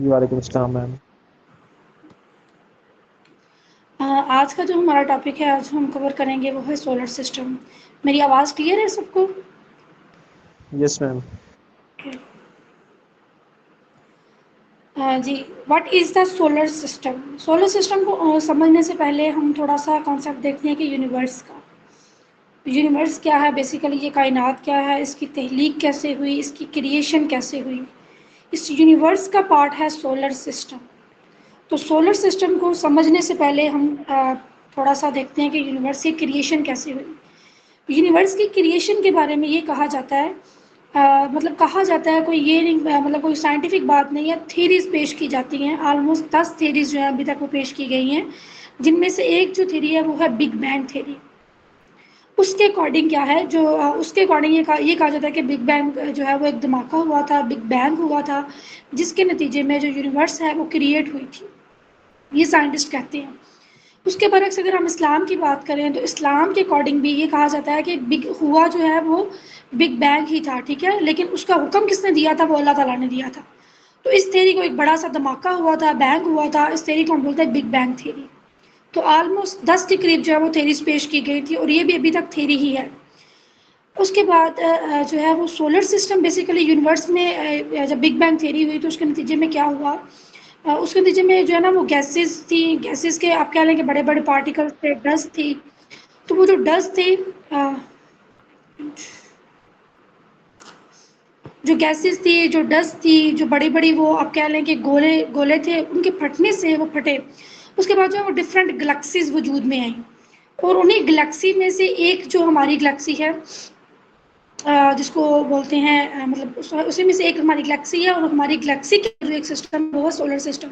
वालेकुम अस्सलाम मैम। आज का जो हमारा टॉपिक है, आज हम कवर करेंगे वो है सोलर सिस्टम। मेरी आवाज़ क्लियर है सबको? Yes ma'am. जी, what is the solar system? Solar system को समझने से पहले हम थोड़ा सा कॉन्सेप्ट देखते हैं कि यूनिवर्स का। यूनिवर्स क्या है बेसिकली, ये कायनात क्या है, इसकी तहलीक कैसे हुई, इसकी क्रिएशन कैसे हुई। इस यूनिवर्स का पार्ट है सोलर सिस्टम। तो सोलर सिस्टम को समझने से पहले हम थोड़ा सा देखते हैं कि यूनिवर्स की क्रिएशन कैसे हुई। यूनिवर्स की क्रिएशन के बारे में ये कहा जाता है, मतलब कहा जाता है, कोई ये नहीं, मतलब कोई साइंटिफिक बात नहीं है, थ्योरीज पेश की जाती हैं। ऑलमोस्ट 10 थ्योरीज जो है अभी तक वो पेश की गई हैं, जिनमें से एक जो थ्योरी है वो है बिग बैंग थ्योरी। उसके अकॉर्डिंग क्या है, जो उसके अकॉर्डिंग ये कहा जाता है कि बिग बैंग जो है वो एक धमाका हुआ था, बिग बैंग हुआ था, जिसके नतीजे में जो यूनिवर्स है वो क्रिएट हुई थी, ये साइंटिस्ट कहते हैं। उसके बरक्स अगर हम इस्लाम की बात करें, तो इस्लाम के अकॉर्डिंग भी ये कहा जाता है कि बिग हुआ जो है वो बिग बैंग ही था, ठीक है, लेकिन उसका हुक्म किसने दिया था? वो अल्लाह ताला ने दिया था। तो इस थ्योरी को एक बड़ा सा धमाका हुआ था, बैंग हुआ था, इस थ्योरी को हम बोलते हैं बिग बैंग थ्योरी। तो ऑलमोस्ट 10 के करीब जो है वो थ्योरीज पेश की गई थी, और ये भी अभी तक थ्योरी ही है। उसके बाद जो है वो सोलर सिस्टम बेसिकली यूनिवर्स में जब बिग बैंग थ्योरी हुई तो उसके नतीजे में क्या हुआ, उसके नतीजे में जो है ना वो गैसेस थी, गैसेस के आप कह लें कि बड़े बड़े पार्टिकल्स थे, डस्ट थी। तो वो जो डस्ट थी, जो गैसेस थी, जो डस्ट थी, जो बड़ी बड़ी वो आप कह लें कि गोले गोले थे, उनके फटने से वो फटे। उसके बाद जो है वो डिफरेंट गैलेक्सीज वजूद में आई, और उन्हीं गैलेक्सी में से एक जो हमारी गैलेक्सी है, जिसको बोलते हैं मतलब उसी में से एक हमारी गैलेक्सी है, और हमारी गैलेक्सी का जो एक सिस्टम है वो है सोलर सिस्टम।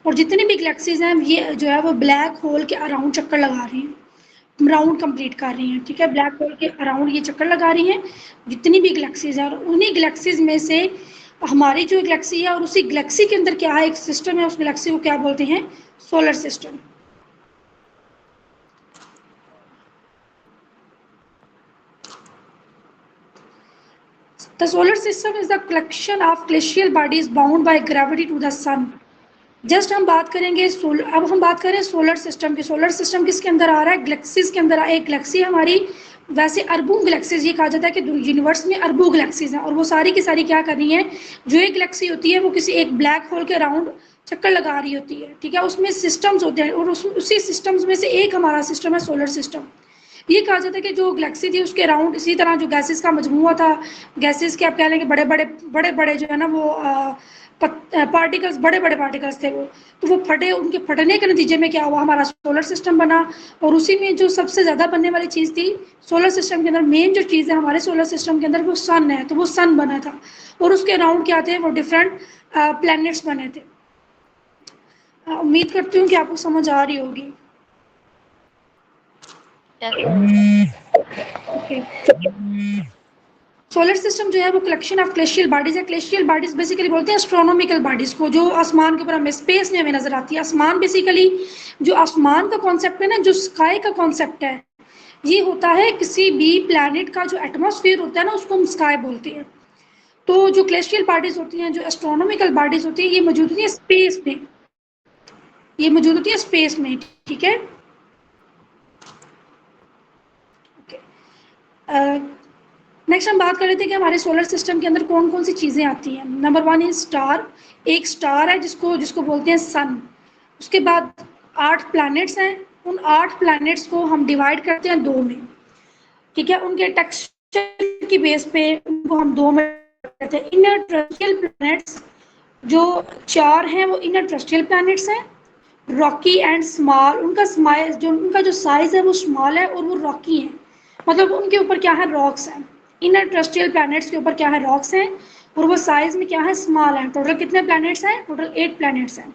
और जितनी भी गैलेक्सीज हैं ये जो है वो ब्लैक होल के अराउंड चक्कर लगा रही हैं, राउंड कंप्लीट कर रही हैं, ठीक है, ब्लैक होल के अराउंड ये चक्कर लगा रही हैं जितनी भी गैलेक्सीज हैं। और उन्हीं गैलेक्सीज में से हमारी जो गैलेक्सी है, और उसी गैलेक्सी के अंदर क्या है, एक सिस्टम है, उस गैलेक्सी को क्या बोलते हैं? Solar system. The solar system is the collection of glacial bodies bound by gravity to the sun. Just हम बात करेंगे अब हम बात करें सोलर सिस्टम की। सोलर सिस्टम किसके अंदर आ रहा है? गैलेक्सीज के अंदर। एक गैलेक्सी हमारी, वैसे अरबों गैलेक्सीज, ये कहा जाता है कि यूनिवर्स में अरबों गैलेक्सीज हैं, और वो सारी की सारी क्या कर रही हैं, जो एक गैलेक्सी होती है वो किसी एक ब्लैक होल के अराउंड चक्कर लगा रही होती है, ठीक है, उसमें सिस्टम्स होते हैं, और उसी सिस्टम्स में से एक हमारा सिस्टम है सोलर सिस्टम। ये कहा जाता है कि जो गैलेक्सी थी उसके अराउंड इसी तरह जो गैसेस का मजमूआ था, गैसेस के आप कह लें कि बड़े बड़े जो है ना वो पार्टिकल्स, बड़े बड़े पार्टिकल्स थे वो, तो वो फटे, उनके फटने के नतीजे में क्या हुआ, हमारा सोलर सिस्टम बना। और उसी में जो सबसे ज़्यादा बनने वाली चीज़ थी सोलर सिस्टम के अंदर, मेन जो चीज़ है हमारे सोलर सिस्टम के अंदर, वो सन है, तो वो सन बना था, और उसके अराउंड क्या थे, वो डिफरेंट प्लैनेट्स बने थे। उम्मीद करती हूँ कि आपको समझ आ रही होगी। Yes ma'am. Okay. Solar system जो है वो कलेक्शन ऑफ ग्लेशियल बॉडीज है। ग्लेशियल बॉडीज बेसिकली बोलते हैं एस्ट्रोनॉमिकल बॉडीज को, जो आसमान के ऊपर हमें स्पेस में हमें नजर आती है। आसमान बेसिकली जो आसमान का कॉन्सेप्ट है ना, जो स्काई का कॉन्सेप्ट है, ये होता है किसी भी प्लैनेट का जो एटमॉस्फेयर होता है ना, उसको हम स्काई बोलते हैं। तो जो ग्लेशियल बॉडीज होती हैं, जो एस्ट्रोनॉमिकल बॉडीज होती हैं, ये मौजूद होती है स्पेस में, ये मौजूद होती है स्पेस में, ठीक है। नेक्स्ट हम बात कर रहे थे कि हमारे सोलर सिस्टम के अंदर कौन कौन सी चीज़ें आती हैं। Number 1 is star. एक स्टार है जिसको जिसको बोलते हैं सन। उसके बाद 8 प्लैनेट्स हैं। उन 8 प्लैनेट्स को हम डिवाइड करते हैं 2 में, ठीक है, उनके टेक्सचर की बेस पे उनको हम 2 में करते हैं। इनर टेरेस्ट्रियल प्लैनेट्स जो 4 हैं वो इनर टेरेस्ट्रियल प्लैनेट्स हैं, रॉकी एंड स्मॉल। उनका जो साइज है वो स्मॉल है, और वो रॉकी है, मतलब उनके ऊपर क्या है, रॉक्स हैं। इनर टेरेस्ट्रियल प्लैनेट्स के ऊपर क्या है, रॉक्स हैं, और वो साइज में क्या है, स्मॉल है। टोटल कितने प्लैनेट्स हैं? टोटल 8 प्लैनेट्स हैं।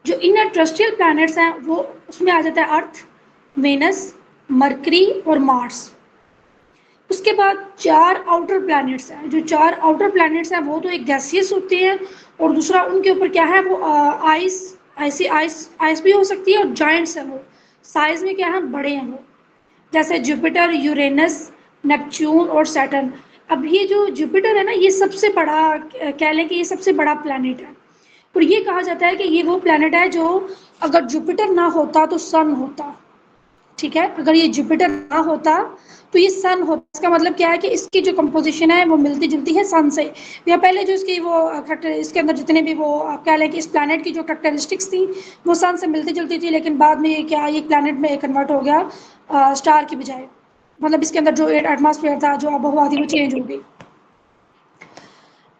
जो इनर टेरेस्ट्रियल प्लैनेट्स हैं वो, उसमें आ जाता है अर्थ, वेनस, मरकरी और मार्स। उसके बाद 4 आउटर प्लैनेट्स हैं। जो 4 आउटर प्लैनेट्स हैं वो तो एक गैसियस होते हैं और दूसरा उनके ऊपर क्या है वो आइस भी हो सकती है और जायंट्स हैं, वो साइज में क्या है बड़े हैं वो, जैसे जुपिटर, यूरेनस, नेपच्यून और सैटर्न। अब ये जो जुपिटर है ना ये सबसे बड़ा, कह लें कि ये सबसे बड़ा प्लैनेट है और ये कहा जाता है कि ये वो प्लैनेट है जो अगर जुपिटर ना होता तो सन होता। ठीक है, अगर ये जुपिटर ना होता तो ये सन होता। इसका मतलब क्या है कि इसकी जो कंपोजिशन है वो मिलती जुलती है सन से, या पहले जो इसकी वो इसके अंदर जितने भी वो आप कह लें कि इस प्लैनेट की जो करेक्टरिस्टिक्स थी वो सन से मिलती जुलती थी, लेकिन बाद में ये क्या ये प्लैनेट में कन्वर्ट हो गया स्टार की बजाय, मतलब इसके अंदर जो एटमॉस्फेयर था, जो आबोहवा थी वो चेंज हो गई।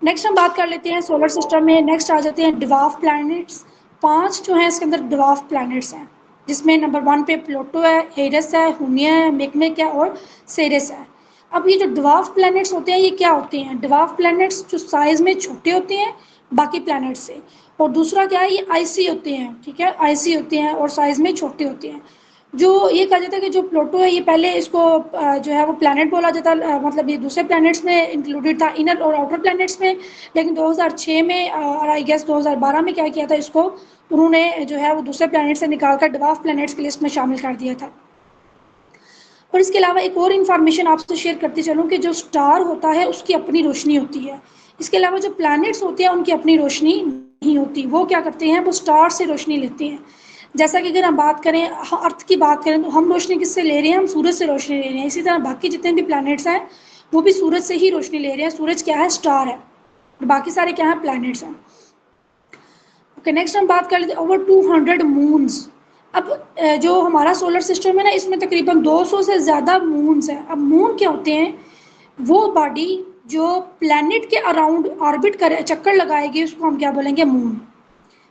नेक्स्ट हम बात कर लेते हैं सोलर सिस्टम में। नेक्स्ट आ जाते हैं ड्वार्फ प्लैनेट्स। 5 जो हैं इसके अंदर ड्वार्फ प्लैनेट्स हैं, जिसमें नंबर 1 पे प्लूटो है, एरस है, हुमिया है, मेकमेक है और सेरेस है। अब ये जो ड्वार्फ प्लैनेट्स होते हैं ये क्या होते हैं? ड्वार्फ प्लैनेट्स जो साइज में छोटे होते हैं बाकी प्लैनेट्स से, और दूसरा क्या है ये आईसी होते हैं। ठीक है, आईसी होते हैं और साइज में छोटे होते हैं। जो ये कहा जाता है कि जो प्लूटो है ये पहले इसको जो है वो प्लैनेट बोला जाता, मतलब ये दूसरे प्लैनेट्स में इंक्लूडेड था, इनर और आउटर प्लैनेट्स में, लेकिन 2006 में और आई गेस 2012 में क्या किया था, इसको उन्होंने जो है वो दूसरे प्लैनेट से निकालकर ड्वार्फ प्लैनेट्स की लिस्ट में शामिल कर दिया था। और इसके अलावा एक और इन्फॉर्मेशन आपसे शेयर करती चलूँ कि जो स्टार होता है उसकी अपनी रोशनी होती है। इसके अलावा जो प्लैनेट्स होते हैं उनकी अपनी रोशनी नहीं होती, वो क्या करते हैं वो स्टार से रोशनी लेते हैं। जैसा कि अगर हम बात करें अर्थ की बात करें तो हम रोशनी किससे ले रहे हैं? हम सूरज से रोशनी ले रहे हैं। इसी तरह बाकी जितने भी प्लैनेट्स हैं वो भी सूरज से ही रोशनी ले रहे हैं। सूरज क्या है? स्टार है, और बाकी सारे क्या है? प्लैनेट्स हैं। ओके, नेक्स्ट हम बात कर लेते हैं ओवर 200 मून्स। अब जो हमारा सोलर सिस्टम है ना इसमें तकरीबन 200 से ज़्यादा मून्स हैं। अब मून क्या होते हैं? वो बॉडी जो प्लैनेट के अराउंड ऑर्बिट करे, चक्कर लगाएगी, उसको हम क्या बोलेंगे? मून।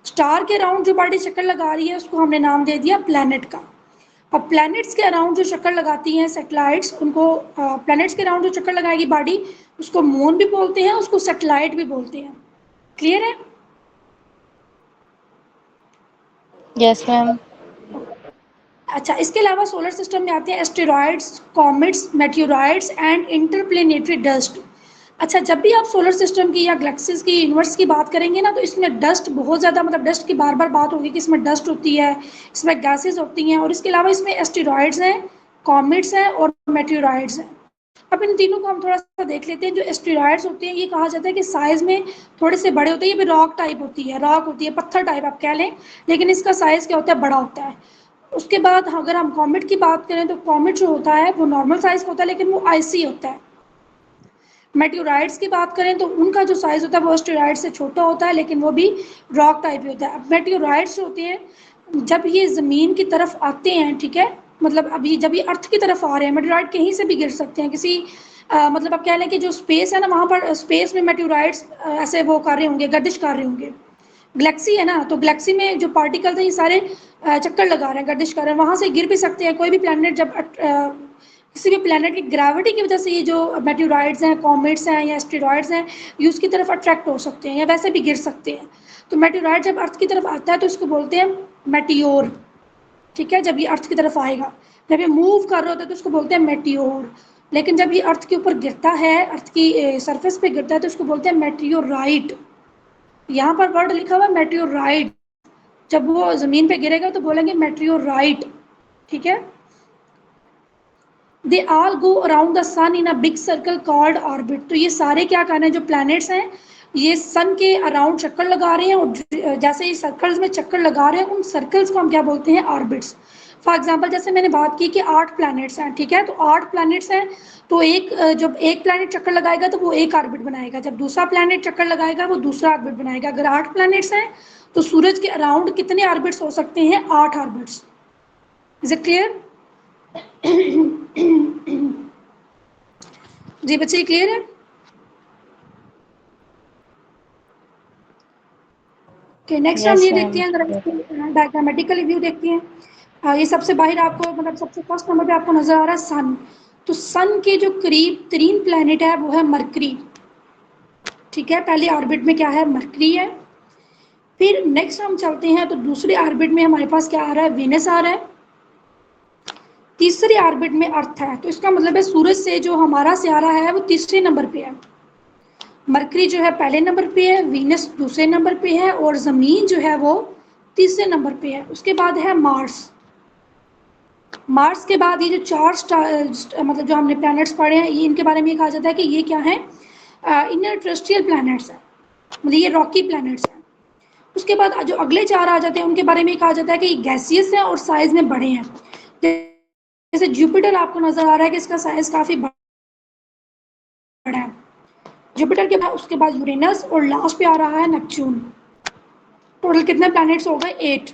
स्टार के अराउंड जो बॉडी चक्कर लगा रही है उसको हमने नाम दे दिया प्लैनेट का। अब प्लैनेट्स के अराउंड जो चक्कर लगाती हैं सैटेलाइट्स, उनको प्लैनेट्स के अराउंड जो चक्कर लगाएगी बॉडी उसको मून भी बोलते हैं, उसको सैटेलाइट भी बोलते हैं। क्लियर है? Yes ma'am. अच्छा, इसके अलावा सोलर सिस्टम में आते हैं asteroids, comets, meteoroids and interplanetary dust. अच्छा, जब भी आप सोलर सिस्टम की या गैलेक्सीज की, यूनिवर्स की बात करेंगे ना तो इसमें डस्ट बहुत ज़्यादा, मतलब डस्ट की बार बार बात होगी कि इसमें डस्ट होती है, इसमें गैसेज होती हैं, और इसके अलावा इसमें एस्टेरॉइड्स हैं, कॉमेट्स हैं और मेट्योराइड्स हैं। अब इन तीनों को हम थोड़ा सा देख लेते हैं। जो एस्टेरॉइड्स होते हैं ये कहा जाता है कि साइज़ में थोड़े से बड़े होते हैं, ये भी रॉक टाइप होती है, रॉक होती है, पत्थर टाइप आप कह लें, लेकिन इसका साइज़ क्या होता है? बड़ा होता है। उसके बाद अगर हम कॉमेट की बात करें तो कॉमेट जो होता है वो नॉर्मल साइज़ का होता है लेकिन वो आइसी होता है। मेट्योराइड्स की बात करें तो उनका जो साइज़ होता है वो एस्टेरॉइड से छोटा होता है लेकिन वो भी रॉक टाइप होता है। अब मेट्योराइड्स होते हैं जब ये ज़मीन की तरफ आते हैं, ठीक है, मतलब अभी जब ये अर्थ की तरफ आ रहे हैं, मेट्योराइड कहीं से भी गिर सकते हैं, किसी मतलब आप कह लें कि जो स्पेस है ना वहाँ पर स्पेस में मेट्योराइड्स ऐसे वो कर रहे होंगे, गर्दिश कर रहे होंगे। गैलेक्सी है ना, तो गैलेक्सी में जो पार्टिकल्स हैं ये सारे चक्कर लगा रहे हैं, गर्दिश कर रहे हैं, वहाँ से गिर भी सकते हैं। कोई भी प्लैनेट जब किसी भी प्लैनेट की ग्रेविटी की वजह से ये जो मेट्योराइड्स हैं, कॉमेट्स हैं या एस्टेरॉइड्स हैं ये उसकी तरफ अट्रैक्ट हो सकते हैं या वैसे भी गिर सकते हैं। तो मेट्योराइड जब अर्थ की तरफ आता है तो इसको बोलते हैं मेटियोर। ठीक है, जब ये अर्थ की तरफ आएगा, जब ये मूव कर रहा होता है तो उसको बोलते हैं मेटियोर। लेकिन जब ये अर्थ के ऊपर गिरता है, अर्थ की सरफेस पे गिरता है तो उसको बोलते हैं मेटियोराइट। यहाँ पर वर्ड लिखा हुआ है मेटियोराइट, जब वो ज़मीन पे गिरेगा तो बोलेंगे मेटियोराइट। ठीक है, they all go around the sun in a big circle called orbit. तो ये सारे क्या कर रहे हैं, जो प्लैनेट्स हैं ये सन के अराउंड चक्कर लगा रहे हैं, और जैसे ये सर्कल्स में चक्कर लगा रहे हैं उन सर्कल्स को हम क्या बोलते हैं? ऑर्बिट्स। फॉर एग्जाम्पल जैसे मैंने बात की कि 8 प्लैनेट्स हैं, ठीक है, तो 8 प्लैनेट्स हैं तो जब एक प्लैनेट चक्कर लगाएगा तो वो एक ऑर्बिट बनाएगा, जब दूसरा प्लैनेट चक्कर लगाएगा वो दूसरा ऑर्बिट बनाएगा। अगर 8 प्लैनेट्स हैं तो सूरज के अराउंड कितने ऑर्बिट्स हो सकते हैं? 8 ऑर्बिट्स। Is it clear? जी बच्चे, क्लियर है? ओके, नेक्स्ट हम यस ये देखते मैम। हैं, अगर इसको डायग्रामेटिकली व्यू देखते हैं। ये सबसे बाहर आपको, मतलब सबसे फर्स्ट नंबर पे आपको नजर आ रहा है सन। तो सन के जो करीब 3 प्लैनेट है वो है मरकरी। ठीक है, पहले ऑर्बिट में क्या है? मरकरी है। फिर नेक्स्ट हम चलते हैं तो दूसरे ऑर्बिट में हमारे पास क्या आ रहा है? वेनस आ रहा है। तीसरी ऑर्बिट में अर्थ है, तो इसका मतलब है सूरज से जो हमारा सियारा है वो तीसरे नंबर पे है। मरकरी जो है पहले नंबर पे है, वीनस दूसरे नंबर पे है और ज़मीन जो है वो तीसरे नंबर पे है। उसके बाद है मार्स। मार्स के बाद ये जो चार स्टार मतलब जो हमने प्लैनेट्स पढ़े हैं, ये इनके बारे में कहा जाता है कि ये क्या है, इनर टेरेस्ट्रियल प्लैनेट्स हैं, मतलब ये रॉकी प्लैनेट्स हैं। उसके बाद जो अगले चार आ जाते हैं उनके बारे में कहा जाता है कि ये गैसियस है और साइज में बड़े हैं। जैसे जुपिटर आपको नजर आ रहा है कि इसका साइज काफी बड़ा है। जुपिटर के बाद उसके बाद यूरेनस और लास्ट पे आ रहा है नेपच्यून। टोटल कितने प्लैनेट्स हो गए, 8।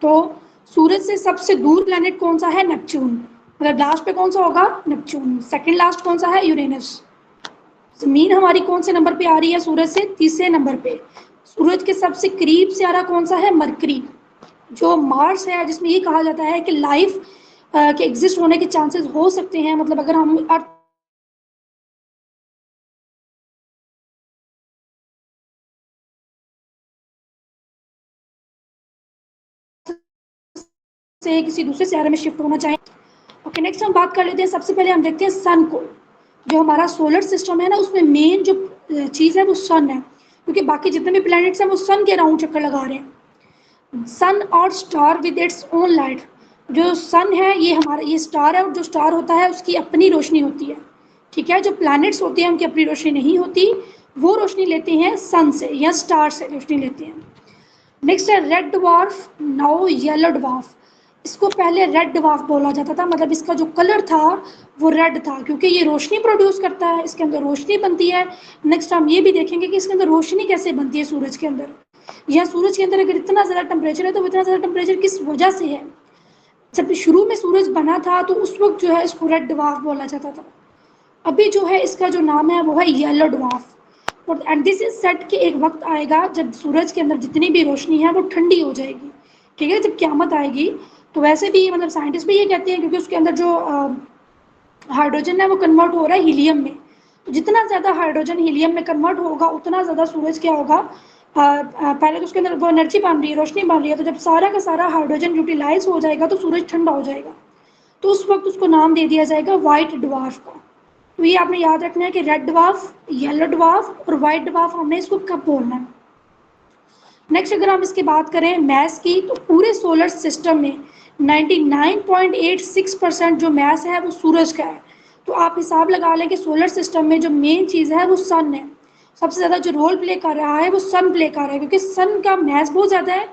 तो सूरज से सबसे दूर प्लैनेट कौन सा है, नेपच्यून। मतलब लास्ट पे कौन सा होगा, नेपच्यून। सेकंड लास्ट कौन सा है, यूरेनस। जमीन हमारी कौन से नंबर पे आ रही है, सूरज से तीसरे नंबर पे। सूरज के सबसे करीब सितारा कौन सा है, मरकरी। जो मार्स है जिसमें ये कहा जाता है कि लाइफ के एग्जिस्ट होने के चांसेस हो सकते हैं, मतलब अगर हम अर्थ से किसी दूसरे सितारे में शिफ्ट होना चाहें। ओके, नेक्स्ट हम बात कर लेते हैं, सबसे पहले हम देखते हैं सन को। जो हमारा सोलर सिस्टम है ना, उसमें मेन जो चीज़ है वो सन है, क्योंकि बाकी जितने भी प्लैनेट्स हैं वो सन के अराउंड चक्कर लगा रहे हैं। सन और star with its own light. जो सन है ये हमारा ये स्टार है, और जो स्टार होता है उसकी अपनी रोशनी होती है, ठीक है। जो प्लैनेट्स होते हैं उनकी अपनी रोशनी नहीं होती, वो रोशनी लेते हैं सन से या स्टार से रोशनी लेते हैं। नेक्स्ट है red dwarf, now yellow dwarf. इसको पहले रेड डवार्फ बोला जाता था, मतलब इसका जो कलर था वो रेड था, क्योंकि ये रोशनी प्रोड्यूस करता है, इसके अंदर रोशनी बनती है। नेक्स्ट हम ये भी देखेंगे कि इसके अंदर रोशनी कैसे बनती है सूरज के अंदर। या सूरज के अंदर अगर इतना ज़्यादा टेम्परेचर है तो इतना ज़्यादा टेम्परेचर किस वजह से है। जब शुरू में सूरज बना था तो उस वक्त जो है इसको रेड डवार्फ बोला जाता था। अभी जो है इसका जो नाम है वो है येलो डवार्फ। और एंड दिस इज सेट कि एक वक्त आएगा जब सूरज के अंदर जितनी भी रोशनी है वो ठंडी हो जाएगी, ठीक है, जब क़यामत आएगी। तो वैसे भी मतलब साइंटिस्ट भी ये कहते हैं, क्योंकि उसके अंदर जो हाइड्रोजन है वो कन्वर्ट हो रहा है हीलियम में। तो जितना ज़्यादा हाइड्रोजन हीलियम में कन्वर्ट होगा उतना ज़्यादा सूरज क्या होगा, पहले तो उसके अंदर वो एनर्जी बन रही है, रोशनी बन रही है, तो जब सारा का सारा हाइड्रोजन यूटिलाइज हो जाएगा तो सूरज ठंडा हो जाएगा। तो उस वक्त उसको नाम दे दिया जाएगा वाइट डवार्फ का। तो ये आपने याद रखना है कि रेड डवार्फ, येलो डवार्फ और वाइट डवार्फ हमने इसको कब बोलना है। नेक्स्ट अगर हम इसकी बात करें मैस की, तो पूरे सोलर सिस्टम में 99.86% जो मैस है वो सूरज का है। तो आप हिसाब लगा लें कि सोलर सिस्टम में जो मेन चीज़ है वो सन है। सबसे ज़्यादा जो रोल प्ले कर रहा है वो सन प्ले कर रहा है, क्योंकि सन का मैस बहुत ज़्यादा है।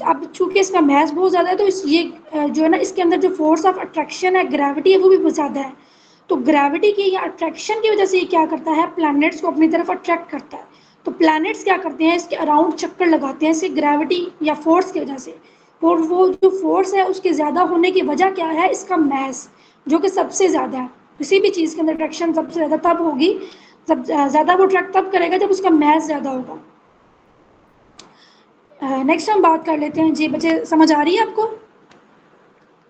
अब चूंकि इसका मैस बहुत ज़्यादा है तो इस ये जो है ना, इसके अंदर जो फोर्स ऑफ अट्रैक्शन है, ग्रेविटी है, वो भी बहुत ज़्यादा है। तो ग्रेविटी की या अट्रैक्शन की वजह से ये क्या करता है, प्लैनेट्स को अपनी तरफ अट्रैक्ट करता है। तो प्लैनेट्स क्या करते हैं, इसके अराउंड चक्कर लगाते हैं, इसके ग्रेविटी या फोर्स की वजह से। और वो जो फोर्स है उसके ज़्यादा होने की वजह क्या है, इसका मैस, जो कि सबसे ज़्यादा है। किसी भी चीज़ के अंदर अट्रैक्शन सबसे ज़्यादा तब होगी, जब ज़्यादा वो अट्रैक्ट तब करेगा जब उसका मैस ज़्यादा होगा। नेक्स्ट हम बात कर लेते हैं, जी बच्चे समझ आ रही है आपको।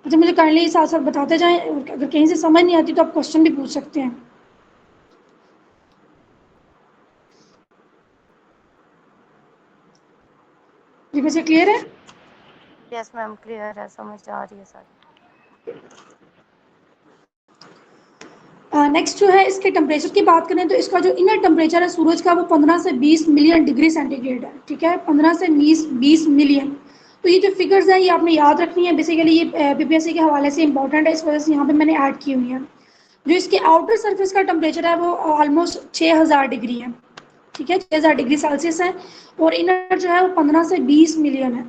अच्छा, मुझे काइंडली साथ साथ बताते जाएं, अगर कहीं से समझ नहीं आती तो आप क्वेश्चन भी पूछ सकते हैं। जी बच्चे क्लियर है। यस मैम, क्लियर है, समझ आ रही है सारी। नेक्स्ट जो है इसके टेम्परेचर की बात करें तो इसका जो इनर टेम्परेचर है सूरज का वो 15 से 20 मिलियन डिग्री सेंटीग्रेड है, ठीक है, 15 से 20 मिलियन। तो ये जो फिगर्स हैं ये आपने याद रखनी है, बेसिकली ये बीपीएससी के हवाले से इंपॉर्टेंट है, इस वजह से यहाँ पे मैंने ऐड की हुई है। जो इसके आउटर सरफेस का टेम्परेचर है वो ऑलमोस्ट 6000 डिग्री है, ठीक है, 6000 डिग्री सेल्सियस है। और इनर जो है वो 15 से 20 मिलियन है।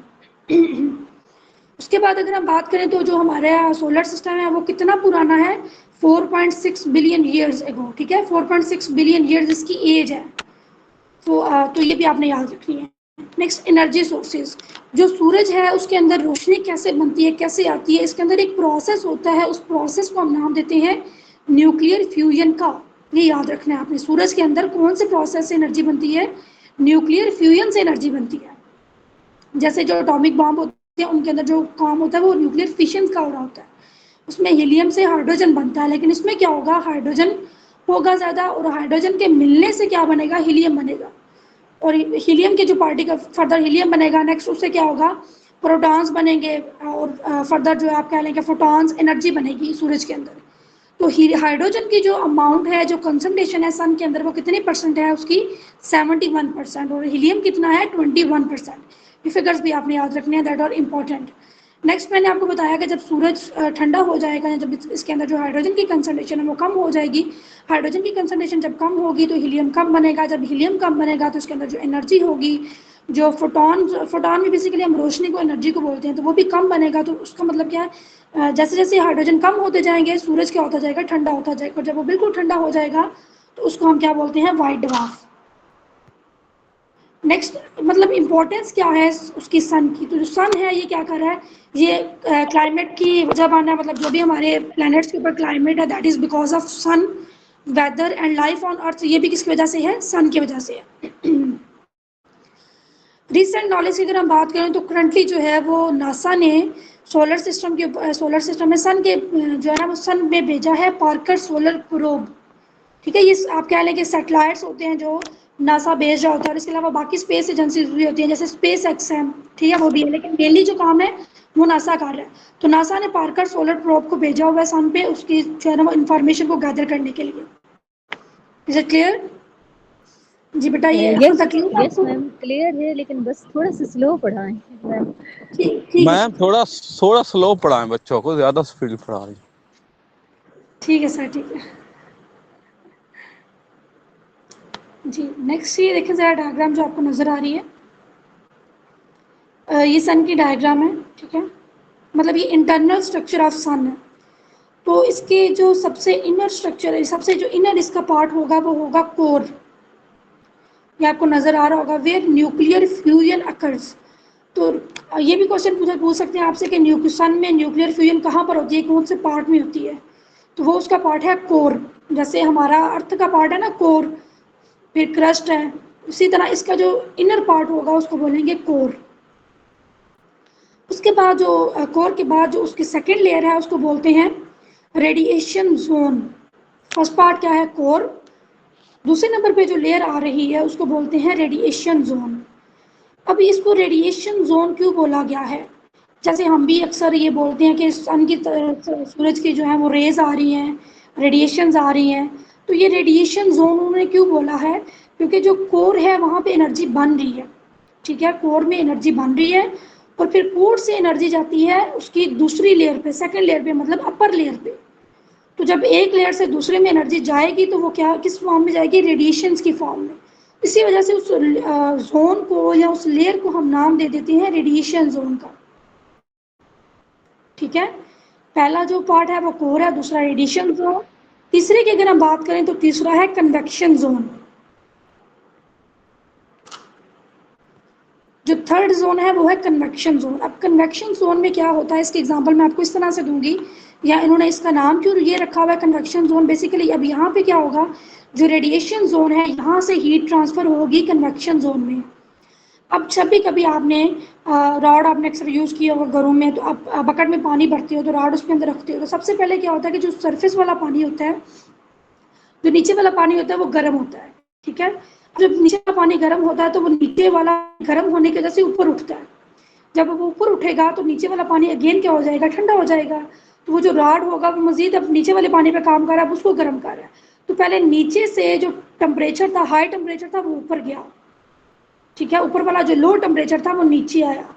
उसके बाद अगर हम बात करें तो जो हमारा सोलर सिस्टम है वो कितना पुराना है, 4.6 बिलियन ईयर्स एगो, ठीक है, 4.6 बिलियन ईयर्स इसकी एज है। तो ये भी आपने याद रखनी है। नेक्स्ट एनर्जी सोर्सेज, जो सूरज है उसके अंदर रोशनी कैसे बनती है, कैसे आती है, इसके अंदर एक प्रोसेस होता है, उस प्रोसेस को हम नाम देते हैं न्यूक्लियर फ्यूजन का। ये याद रखना है आपने, सूरज के अंदर कौन से प्रोसेस से एनर्जी बनती है, न्यूक्लियर फ्यूजन से एनर्जी बनती है। जैसे जो एटॉमिक बॉम्ब होते हैं उनके अंदर जो काम होता है वो न्यूक्लियर फिशन का हो रहा होता है, उसमें हीलियम से हाइड्रोजन बनता है, लेकिन इसमें क्या होगा, हाइड्रोजन होगा ज़्यादा, और हाइड्रोजन के मिलने से क्या बनेगा, हीलियम बनेगा। और हीलियम के जो पार्टिकल फर्दर हीलियम बनेगा, नेक्स्ट उससे क्या होगा, प्रोटॉन्स बनेंगे और फर्दर जो आप कह लें कि फोटॉन्स, एनर्जी बनेगी सूरज के अंदर। तो हाइड्रोजन की जो अमाउंट है, जो कंसंट्रेशन है सन के अंदर, वो कितनी परसेंट है उसकी? 71%। और हीलियम कितना है? 21%। ये फिगर्स भी आपने याद रखने हैं, दैट आर इम्पॉर्टेंट। नेक्स्ट मैंने आपको बताया कि जब सूरज ठंडा हो जाएगा, जब इसके अंदर जो हाइड्रोजन की कंसंट्रेशन है वो कम हो जाएगी। हाइड्रोजन की कंसंट्रेशन जब कम होगी तो हीलियम कम बनेगा। जब हीलियम कम बनेगा तो इसके अंदर जो एनर्जी होगी, जो फोटॉन में बेसिकली हम रोशनी को, एनर्जी को बोलते हैं, तो वो भी कम बनेगा। तो उसका मतलब क्या है? जैसे जैसे हाइड्रोजन कम होते जाएंगे, सूरज क्या होता जाएगा? ठंडा होता जाएगा। और जब वो बिल्कुल ठंडा हो जाएगा तो उसको हम क्या बोलते हैं? White dwarf. नेक्स्ट मतलब इम्पोर्टेंस क्या है उसकी सन की? तो जो सन है ये क्या कर रहा है? ये क्लाइमेट की वजह बना है, मतलब जो भी हमारे प्लैनेट्स के ऊपर क्लाइमेट है, that is because of sun. Weather and life on earth, ये भी किसकी वजह से है? सन की वजह से है। रिसेंट नॉलेज की अगर हम बात करें तो करंटली जो है वो नासा ने सोलर सिस्टम में सन के जो है ना वो सन में भेजा है पार्कर सोलर प्रोब। ठीक है, ये आप कह लें कि सैटेलाइट्स होते हैं जो नासा भेज रहा होता है। और इसके अलावा बाकी स्पेस एजेंसीज भी होती हैं, जैसे स्पेस एक्स है, ठीक है, वो भी है, लेकिन मेनली जो काम है वो नासा कर रहा है। तो नासा ने पार्कर सोलर प्रोब को भेजा हुआ है सन पे, उसकी जो है ना वो इंफॉर्मेशन को गैदर करने के लिए। Is it clear? जी बेटा, ये यस तकलीफ यस आपको? मैम, क्लियर है, लेकिन बस थोड़ा सा स्लो पढ़ाएं मैम। ठीक है मैम थोड़ा स्लो पढ़ाएं, बच्चों को ज्यादा स्पीड पढ़ा रही। ठीक है सर, ठीक है जी। नेक्स्ट ये देखें ज़रा डायग्राम जो आपको नज़र आ रही है, ये सन की डायग्राम है, ठीक है। मतलब ये इंटरनल स्ट्रक्चर ऑफ सन है। तो इसके जो सबसे इनर स्ट्रक्चर है, सबसे जो इनर इसका पार्ट होगा वो होगा कोर। ये आपको नज़र आ रहा होगा, वेयर न्यूक्लियर फ्यूजन अकर्स। तो ये भी क्वेश्चन पूछ सकते हैं आपसे कि सन में न्यूक्लियर फ्यूजन कहाँ पर होती है, कौन से पार्ट में होती है? तो वो उसका पार्ट है कोर। जैसे हमारा अर्थ का पार्ट है ना कोर, फिर क्रस्ट है, उसी तरह इसका जो इनर पार्ट होगा उसको बोलेंगे कोर। उसके बाद जो कोर के बाद जो उसकी सेकेंड लेयर है उसको बोलते हैं रेडिएशन जोन। फर्स्ट पार्ट क्या है? कोर। दूसरे नंबर पे जो लेयर आ रही है उसको बोलते हैं रेडिएशन जोन। अब इसको रेडिएशन जोन क्यों बोला गया है? जैसे हम भी अक्सर ये बोलते हैं कि सन की सूरज की जो है वो रेज आ रही हैं, रेडिएशंस आ रही हैं। तो ये रेडिएशन जोन उन्होंने क्यों बोला है? क्योंकि जो कोर है वहाँ पे एनर्जी बन रही है, ठीक है, कोर में एनर्जी बन रही है। और फिर कोर से एनर्जी जाती है उसकी दूसरी लेयर पे, सेकेंड लेयर पे, मतलब अपर लेयर पे। तो जब एक लेयर से दूसरे में एनर्जी जाएगी तो वो क्या, किस फॉर्म में जाएगी? रेडिएशंस की फॉर्म में। इसी वजह से उस जोन को या उस लेयर को हम नाम दे देते हैं रेडिएशन जोन का, ठीक है। पहला जो पार्ट है वो कोर है, दूसरा रेडिएशन जोन। तीसरे की अगर हम बात करें तो तीसरा है कन्वेक्शन जोन। जो थर्ड जोन है वो है कन्वेक्शन जोन। अब कन्वेक्शन जोन में क्या होता है, इसके एग्जांपल मैं आपको इस तरह से दूंगी, या इन्होंने इसका नाम क्यों ये रखा हुआ है कन्वेक्शन जोन? बेसिकली अब यहाँ पे क्या होगा, जो रेडिएशन जोन है यहाँ से हीट ट्रांसफर होगी कन्वेक्शन जोन में। अब जब भी कभी आपने रॉड आपने अक्सर यूज़ किया होगा घरों में, तो आप बकेट में पानी भरते हो तो रॉड उसके अंदर रखते हो, तो सबसे पहले क्या होता है कि जो सरफेस वाला पानी होता है, जो नीचे वाला पानी होता है वो गर्म होता है, ठीक है। जब नीचे वाला पानी गर्म होता है तो वो नीचे वाला गर्म होने की वजह से ऊपर उठता है। जब वो ऊपर उठेगा तो नीचे वाला पानी अगेन क्या हो जाएगा? ठंडा हो जाएगा। तो वो जो रॉड होगा वो मजीद अब नीचे वाले पानी पे काम कर रहा है, उसको गर्म कर रहा है। तो पहले नीचे से जो टेम्परेचर था, हाई टेम्परेचर था, वो ऊपर गया, ठीक है। ऊपर वाला जो लो टेम्परेचर था वो नीचे आया।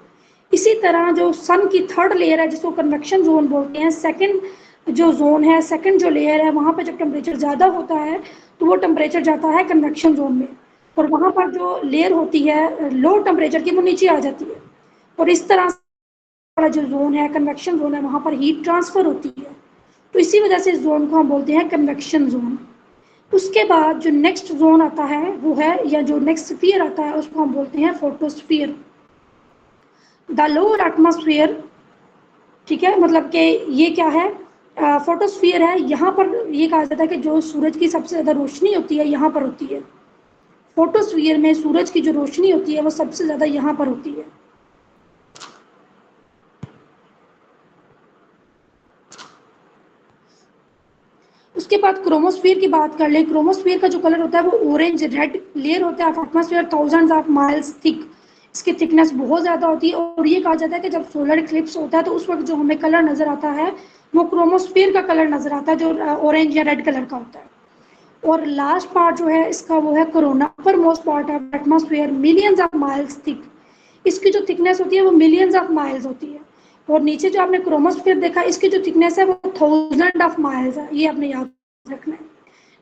इसी तरह जो सन की थर्ड लेयर है जिसको कन्वेक्शन जोन बोलते हैं, सेकंड जो जोन है, सेकंड जो लेयर है, वहाँ पर जब टेम्परेचर ज़्यादा होता है तो वो टेम्परेचर जाता है कन्वेक्शन जोन में, और वहाँ पर जो लेयर होती है लो टेम्परेचर की वो नीचे आ जाती है। और इस तरह से जो जोन है कन्वेक्शन जोन है, वहाँ पर हीट ट्रांसफर होती है। तो इसी वजह से इस जोन को हम बोलते हैं कन्वेक्शन जोन। उसके बाद जो नेक्स्ट जोन आता है वो है, या जो नेक्स्ट स्फीयर आता है उसको हम बोलते हैं फोटोस्फीयर, द लोअर एटमॉस्फेयर, ठीक है। मतलब कि ये क्या है, फोटोस्फीयर है। यहाँ पर ये कहा जाता है कि जो सूरज की सबसे ज़्यादा रोशनी होती है यहाँ पर होती है। फोटोस्फीयर में सूरज की जो रोशनी होती है वो सबसे ज़्यादा यहाँ पर होती है। उसके बाद क्रोमोस्फीयर की बात कर ले। क्रोमोस्फीयर का जो कलर होता है वो ऑरेंज रेड लेयर होता है of atmosphere, thousands of miles thick. इसकी थिकनेस बहुत ज़्यादा होती है और ये कहा जाता है कि जब सोलर इक्लिप्स होता है तो उस वक्त जो हमें कलर नज़र आता है वो क्रोमोस्फीयर का कलर नज़र आता है जो ऑरेंज या रेड कलर का होता है। और लास्ट पार्ट जो है इसका वो है corona, upper most part of atmosphere millions of miles thick. इसकी जो थिकनेस होती है वो मिलियंस ऑफ माइल्स होती है। और नीचे जो आपने क्रोमोस्फीयर देखा इसकी जो थिकनेस है वो 1000 ऑफ माइल्स है, ये आपने याद रखना है।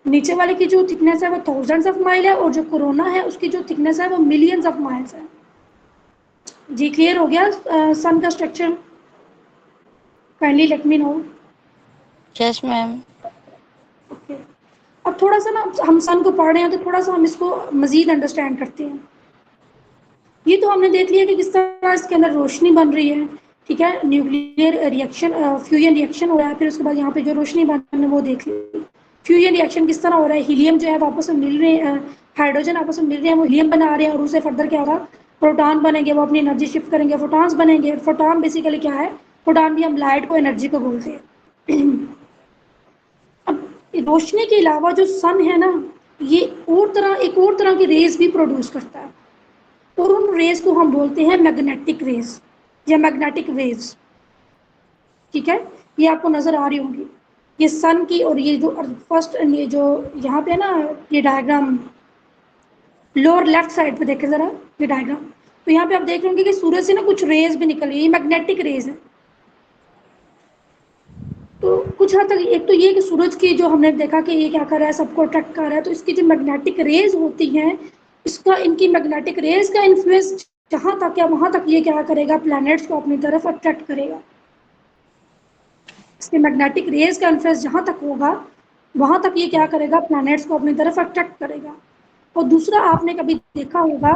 नीचे वाले की जो थिकनेस है वो 1000 ऑफ माइल है और जो कोरोना है उसकी जो थिकनेस है वो मिलियंस ऑफ माइल्स है। जी क्लियर हो गया सन का structure? Kindly let me know. Yes ma'am. Okay, अब थोड़ा सा ना हम सन को पढ़ रहे हैं तो थोड़ा सा हम इसको मजीद अंडरस्टैंड करते हैं। ये तो हमने देख लिया कि किस तरह इसके अंदर रोशनी बन रही है, ठीक है, न्यूक्लियर रिएक्शन फ्यूजन रिएक्शन हो रहा है। फिर उसके बाद यहाँ पे जो रोशनी बन रही है वो देख ली। फ्यूजन रिएक्शन किस तरह हो रहा है, हीलियम जो है आपस में मिल रहे हैं, हाइड्रोजन आपस में मिल रहे हैं, वो हीलियम बना रहे हैं और उससे फर्दर क्या होगा, प्रोटॉन बनेंगे, वो अपनी एनर्जी शिफ्ट करेंगे, फोटॉन्स बनेंगे। फोटॉन बेसिकली क्या है, फोटॉन भी हम लाइट को एनर्जी को बोलते हैं। अब रोशनी के अलावा जो सन है ना ये एक और तरह की रेज भी प्रोड्यूस करता है और उन रेज को हम बोलते हैं मैग्नेटिक रेज या मैग्नेटिक वेव्स, ठीक है। ये आपको नजर आ रही होंगी, ये सन की। और ये जो फर्स्ट ये जो यहाँ पे है ना ये डायग्राम लोअर लेफ्ट साइड पे देखें जरा ये डायग्राम, तो यहाँ पे आप देख रहे होंगे कि सूरज से ना कुछ रेज भी निकल रही है, ये मैग्नेटिक रेज है। तो कुछ हद तक एक तो ये कि सूरज की जो हमने देखा कि ये क्या कर रहा है, सबको अट्रैक्ट कर रहा है, तो इसकी जो मैग्नेटिक रेज होती हैं इसका, इनकी मैग्नेटिक रेज का इन्फ्लुएंस जहाँ तक है वहाँ तक ये क्या करेगा, प्लैनेट्स को अपनी तरफ अट्रैक्ट करेगा। इसके मैग्नेटिक रेज का इन्फ्लुएंस जहाँ तक होगा वहाँ तक ये क्या करेगा, प्लैनेट्स को अपनी तरफ अट्रैक्ट करेगा। और दूसरा आपने कभी देखा होगा,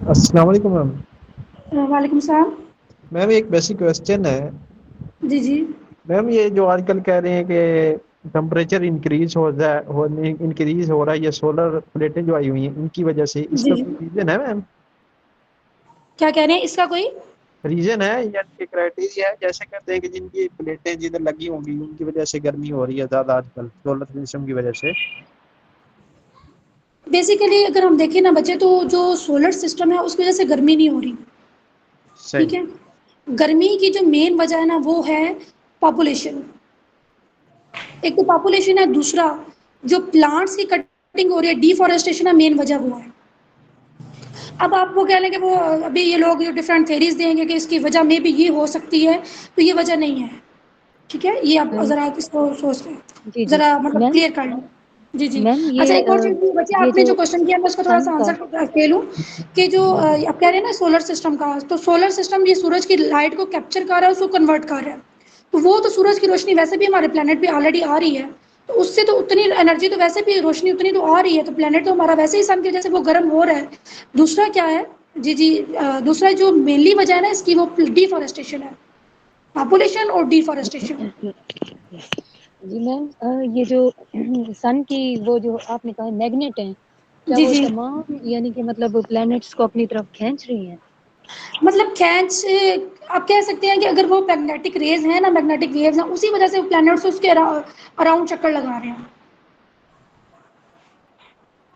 अस्सलाम वालेकुम मैम। वालेकुम सलाम। मैम एक बेसिक क्वेश्चन है। जी जी मैम ये जो आजकल कह रहे हैं कि टेम्परेचर इंक्रीज इंक्रीज हो रहा है, ये सोलर प्लेटें जो आई हुई हैं इनकी वजह से, जी इसका जी, कोई रीजन है मैम? क्या कह रहे हैं, इसका कोई रीजन है या क्राइटेरिया है? जैसे कहते हैं कि जिनकी प्लेटें जिधर लगी होंगी उनकी वजह से गर्मी हो रही है ज्यादा आजकल सोलर सिस्टम की वजह से। बेसिकली अगर हम देखें ना बच्चे, तो जो सोलर सिस्टम है उसकी वजह से गर्मी नहीं हो रही, ठीक सही। है। गर्मी की जो मेन वजह है ना वो है पॉपुलेशन। एक तो पॉपुलेशन है, दूसरा जो प्लांट्स की कटिंग हो रही है, डिफॉरेस्टेशन है, मेन वजह वो है। अब आप वो कह लें कि वो अभी ये लोग डिफरेंट थेरीज देंगे कि इसकी वजह में भी ये हो सकती है, तो ये वजह नहीं है, ठीक है। ये आप मैम ज़रा इसको सोच लें, जी जी ज़रा मतलब मैम क्लियर कर लें। जी जी। मैम अच्छा एक और चीज़ बच्चे, ये आपने जो जो क्वेश्चन किया मैं उसका थोड़ा सन सा का आंसर दे लूँ कि जो आप कह रहे हैं ना सोलर सिस्टम का, तो सोलर सिस्टम ये सूरज की लाइट को कैप्चर कर रहा है, उसको कन्वर्ट कर रहा है। तो वो तो सूरज की रोशनी वैसे भी हमारे प्लेनेट पे ऑलरेडी आ रही है, तो उससे तो उतनी एनर्जी तो वैसे भी, रोशनी उतनी तो आ रही है, तो प्लेनेट तो हमारा वैसे ही सन की वजह से वो गर्म हो रहा है। दूसरा क्या है, जी जी, दूसरा जो मेनली वजह है ना इसकी वो डिफॉरेस्टेशन है, पॉपुलेशन और डिफॉरेस्टेशन। जी मैम ये जो सन की वो जो आपने कहा मैग्नेट है, क्या जी वो जी, तमाम यानी कि मतलब प्लैनेट्स को अपनी तरफ खींच रही हैं? मतलब खींच, आप कह सकते हैं कि अगर वो मैग्नेटिक रेज है ना, मैग्नेटिक वेव्स हैं, उसी वजह से प्लैनेट्स उसके अराउंड चक्कर लगा रहे हैं।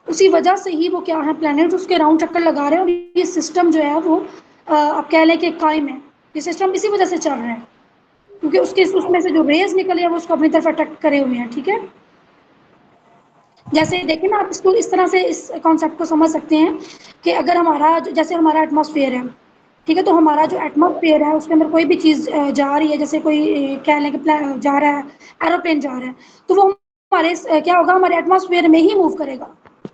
उसी वजह से ही वो क्या है, प्लैनेट्स उसके अराउंड चक्कर लगा रहे हैं। और ये सिस्टम जो है वो आप कह लें कि कायम है, ये सिस्टम इसी वजह से चल रहा है क्योंकि उसके उसमें से जो रेज निकले हैं वो उसको अपनी तरफ अट्रैक्ट करे हुए हैं, ठीक है। जैसे देखिए ना, आप इसको इस तरह से इस कॉन्सेप्ट को समझ सकते हैं कि अगर हमारा जैसे हमारा एटमॉस्फेयर है, ठीक है, तो हमारा जो एटमॉस्फेयर है उसके अंदर कोई भी चीज़ जा रही है, जैसे कोई कह लें कि जा रहा है, एरोप्लेन जा रहा है, तो वो हमारे क्या होगा, हमारे एटमॉस्फेयर में ही मूव करेगा,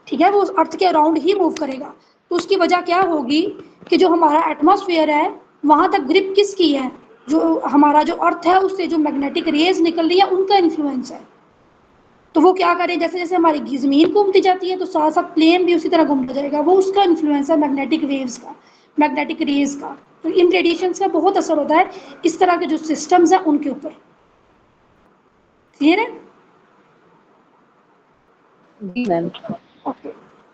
ठीक है, वो अर्थ के अराउंड ही मूव करेगा। तो उसकी वजह क्या होगी कि जो हमारा एटमॉस्फेयर है वहाँ तक ग्रिप किसकी है, जो हमारा जो अर्थ है उससे जो मैग्नेटिक रेज निकल रही है उनका इन्फ्लुएंस है। तो वो क्या करें, जैसे जैसे हमारी ज़मीन घूमती जाती है तो साथ साथ प्लेन भी उसी तरह घूमता जाएगा, वो उसका इन्फ्लुएंस है मैग्नेटिक वेव्स का, मैग्नेटिक रेज का। तो इन रेडिएशन का बहुत असर होता है इस तरह के जो सिस्टम्स हैं उनके ऊपर। क्लियर है? जी मैम। ओके,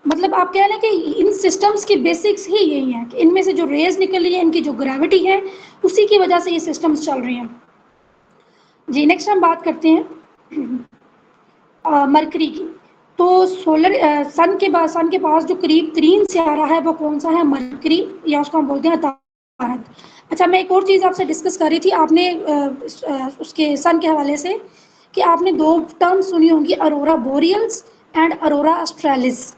मतलब आप कह लें कि इन सिस्टम्स की बेसिक्स ही यही है कि इनमें से जो रेज निकल रही है, इनकी जो ग्रेविटी है उसी की वजह से ये सिस्टम्स चल रही हैं। जी नेक्स्ट हम बात करते हैं मरकरी की। तो सन के पास जो करीब तरीन सियारा है वो कौन सा है? मरकरी, या उसको हम बोलते हैं तारक। अच्छा, मैं एक और चीज़ आपसे डिस्कस कर रही थी, आपने उसके सन के हवाले से कि आपने दो टर्म सुनी होंगी, अरोरा बोरियल्स एंड अरोरा ऑस्ट्रेलिस।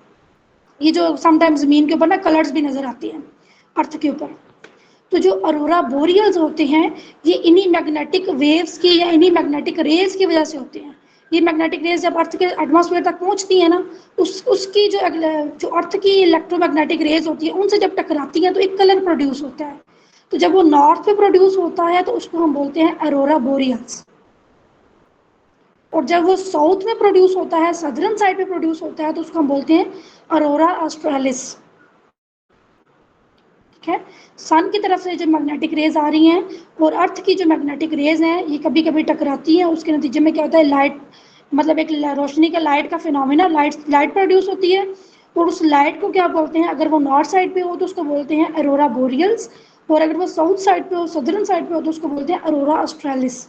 ये जो समटाइम्स ज़मीन के ऊपर ना कलर्स भी नज़र आती हैं अर्थ के ऊपर। तो जो अरोरा बोरियल्स होते हैं ये इन्हीं मैग्नेटिक वेव्स की या इन्हीं मैग्नेटिक रेज की वजह से होते हैं। ये मैग्नेटिक रेज जब अर्थ के एटमॉस्फेयर तक पहुंचती है ना, उसकी जो अर्थ की इलेक्ट्रोमैग्नेटिक रेज होती है उनसे जब टकराती हैं तो एक कलर प्रोड्यूस होता है। तो जब वो नॉर्थ पे प्रोड्यूस होता है तो उसको हम बोलते हैं अरोरा बोरियल्स, और जब वो साउथ में प्रोड्यूस होता है, सदर्न साइड पे प्रोड्यूस होता है, तो उसको हम बोलते हैं अरोरा ऑस्ट्रेलिस। ठीक है, सन की तरफ से जो मैग्नेटिक रेज आ रही हैं और अर्थ की जो मैग्नेटिक रेज हैं ये कभी कभी टकराती हैं, उसके नतीजे में क्या होता है, लाइट, मतलब एक रोशनी का लाइट का फिनोमिना, लाइट प्रोड्यूस होती है। और उस लाइट को क्या बोलते हैं, अगर वो नॉर्थ साइड पे हो तो उसको बोलते हैं अरोरा बोरियल्स, और अगर वो साउथ साइड पे हो, सदर्न साइड पे हो, तो उसको बोलते हैं अरोरा ऑस्ट्रेलिस।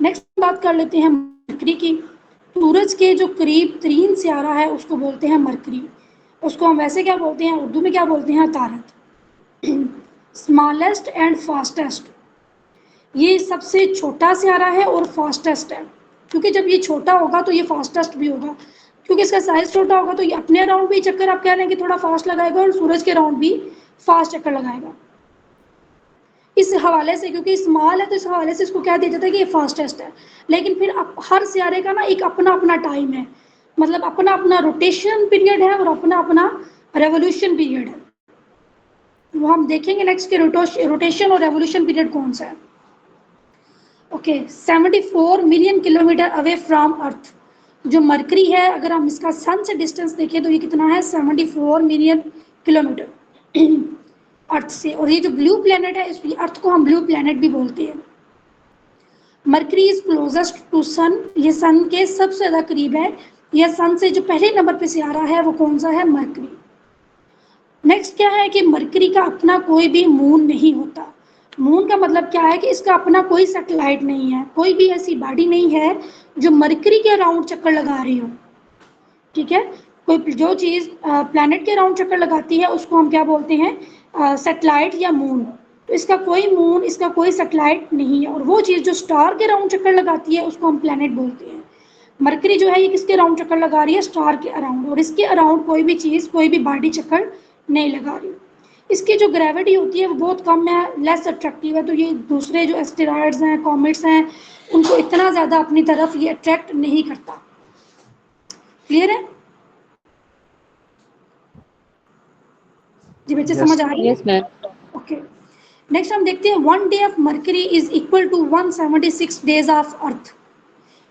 नेक्स्ट बात कर लेते हैं मरकरी की। सूरज के जो करीब तरीन सियारा है उसको बोलते हैं मरकरी, उसको हम वैसे क्या बोलते हैं, उर्दू में क्या बोलते हैं, तारक। स्मॉलेस्ट एंड फास्टेस्ट, ये सबसे छोटा सियारा है और फास्टेस्ट है, क्योंकि जब ये छोटा होगा तो ये फास्टेस्ट भी होगा, क्योंकि इसका साइज छोटा होगा तो ये अपने अराउंड भी चक्कर, आप कह रहे हैं कि थोड़ा फास्ट लगाएगा, और सूरज के अराउंड भी फास्ट चक्कर लगाएगा। इस हवाले से, क्योंकि स्मॉल है तो इस हवाले से इसको क्या दिया जाता है कि ये फास्टेस्ट है। लेकिन फिर हर सियारे का ना एक अपना अपना टाइम है, मतलब अपना अपना रोटेशन पीरियड है और अपना अपना रेवोल्यूशन पीरियड है। वो हम देखेंगे नेक्स्ट के रोटेशन और रेवोल्यूशन पीरियड कौन सा है। Okay, 74 million kilometre away from Earth जो मरकरी है, अगर हम इसका सन से डिस्टेंस देखें तो ये कितना है, 74 मिलियन किलोमीटर अर्थ से। और ये जो ब्लू प्लैनेट है, इस अर्थ को हम ब्लू प्लैनेट भी बोलते हैं। मरकरी इज क्लोजेस्ट टू सन, ये सन के सबसे ज़्यादा करीब है। यह सन से जो पहले नंबर पे सियारा है वो कौन सा है, मरकरी। नेक्स्ट क्या है कि मरकरी का अपना कोई भी मून नहीं होता। मून का मतलब क्या है कि इसका अपना कोई सैटेलाइट नहीं है, कोई भी ऐसी बॉडी नहीं है जो मरकरी के अराउंड चक्कर लगा रही हो। ठीक है, कोई जो चीज़ प्लैनेट के अराउंड चक्कर लगाती है उसको हम क्या बोलते हैं, सैटेलाइट या मून। तो इसका कोई मून, इसका कोई सैटेलाइट नहीं है, और वो चीज़ जो स्टार के अराउंड चक्कर लगाती है उसको हम प्लैनेट बोलते हैं। मरकरी जो है ये किसके अराउंड चक्कर लगा रही है, स्टार के अराउंड, और इसके अराउंड कोई भी चीज़, कोई भी बॉडी चक्कर नहीं लगा रही। इसकी जो ग्रेविटी होती है वो बहुत कम है, लेस अट्रैक्टिव है, तो ये दूसरे जो एस्टेरॉयड्स हैं, कॉमेट्स हैं, उनको इतना ज़्यादा अपनी तरफ ये अट्रैक्ट नहीं करता। क्लियर है जी बच्चे, समझ आ रही है? Yes ma'am. ओके, नेक्स्ट हम देखते हैं, 1 day of Mercury is equal to 176 days of earth.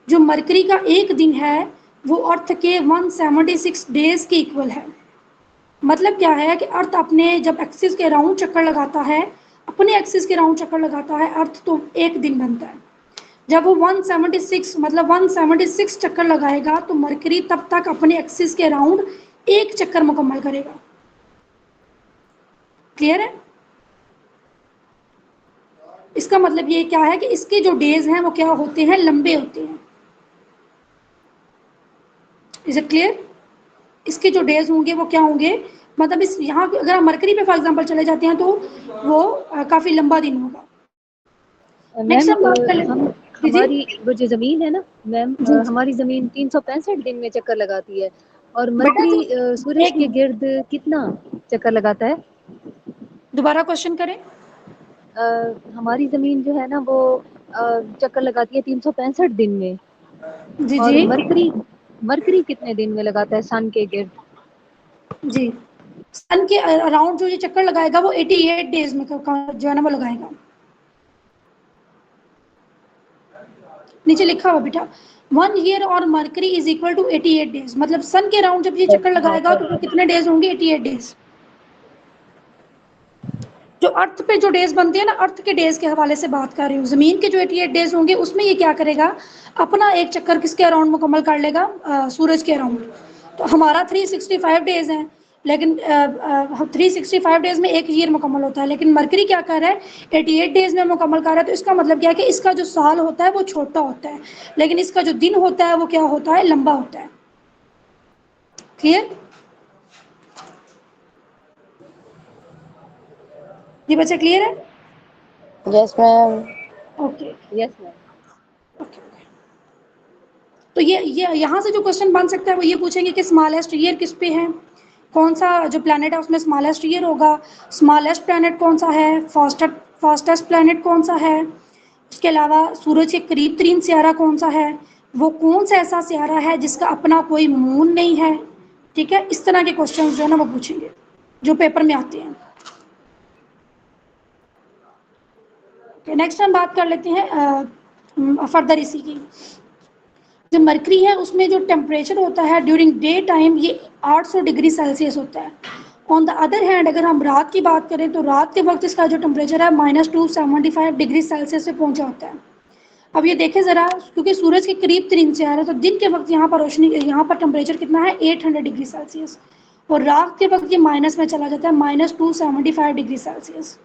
जो मरकरी का एक दिन है वो अर्थ के 176 डेज के इक्वल है। मतलब क्या है कि अर्थ अपने जब एक्सिस के राउंड चक्कर लगाता है, अपने एक्सिस के राउंड चक्कर लगाता है अर्थ, तो एक दिन बनता है। जब वो 176 मतलब 176 चक्कर लगाएगा तो मरकरी तब तक अपने एक्सिस के राउंड एक चक्कर मुकम्मल करेगा। क्लियर है? इसका मतलब ये क्या है कि इसके जो डेज हैं वो क्या होते हैं, लंबे होते हैं। Is it clear? इसके जो डेज होंगे वो क्या होंगे, मतलब इस यहाँ अगर आप मरकरी पे फॉर एग्जांपल चले जाते हैं तो वो काफी लंबा दिन होगा। नेक्स्ट हम बात कर लेते हैं, हमारी वो जो जमीन है ना मैम, जी, जी। हमारी जमीन 365 दिन में चक्कर लगाती है, और बेटा मरकरी तो सूरज एक के गिर्द कितना चक्कर लगाता है? दोबारा क्वेश्चन करें। हमारी जमीन जो है ना वो चक्कर लगाती है 365 दिन में, जी और जी मरकरी कितने दिन में लगाता है सन के गिर्द? जी, सन के अराउंड जो ये चक्कर लगाएगा वो 88 डेज में जो है ना वो लगाएगा। नीचे लिखा हुआ बेटा, 1 ईयर और Mercury is equal to 88 days, मतलब सन के अराउंड जब ये चक्कर लगाएगा तो वो कितने डेज होंगे, 88 डेज। जो अर्थ पे जो डेज बनते हैं ना, अर्थ के डेज के हवाले से बात कर रही हूँ। जमीन के जो 88 डेज होंगे उसमें ये क्या करेगा, अपना एक चक्कर किसके अराउंड मुकम्मल कर लेगा, सूरज के अराउंड। तो हमारा 365 डेज हैं, लेकिन 365 डेज में 1 ईयर मुकम्मल होता है, लेकिन मरकरी क्या कर रहा है 88 डेज में मुकम्मल कर रहा है। तो इसका मतलब क्या है कि इसका जो साल होता है वो छोटा होता है, लेकिन इसका जो दिन होता है वो क्या होता है, लंबा होता है। क्लियर? ये बच्चे क्लियर है? Yes ma'am. Okay yes ma'am. Okay. तो ये यहाँ से जो क्वेश्चन बन सकता है वो ये पूछेंगे कि स्मॉलेस्ट ईयर किस पे है, कौन सा जो प्लैनेट है उसमें स्मॉलेस्ट ईयर होगा, स्मॉलेस्ट प्लैनेट कौन सा है, फास्टेस्ट प्लैनेट कौन सा है, उसके अलावा सूरज के करीब तरीन सियारा कौन सा है, वो कौन सा ऐसा सियारा है जिसका अपना कोई मून नहीं है। ठीक है, इस तरह के क्वेश्चन जो है ना वो पूछेंगे जो पेपर में आते हैं। नेक्स्ट हम बात कर लेते हैं फर्दर इसी की। जो मरकरी है उसमें जो टेम्परेचर होता है ड्यूरिंग डे टाइम ये 800 डिग्री सेल्सियस होता है। ऑन द अदर हैंड अगर हम रात की बात करें तो रात के वक्त इसका जो टेम्परेचर है -275 डिग्री सेल्सियस से पहुंचा होता है। अब ये देखें ज़रा, क्योंकि सूरज के करीब तरीन से आ रहा है तो दिन के वक्त यहाँ पर रोशनी, यहाँ पर टेम्परेचर कितना है 800 डिग्री सेल्सियस, और रात के वक्त ये माइनस में चला जाता है -275 डिग्री सेल्सियस।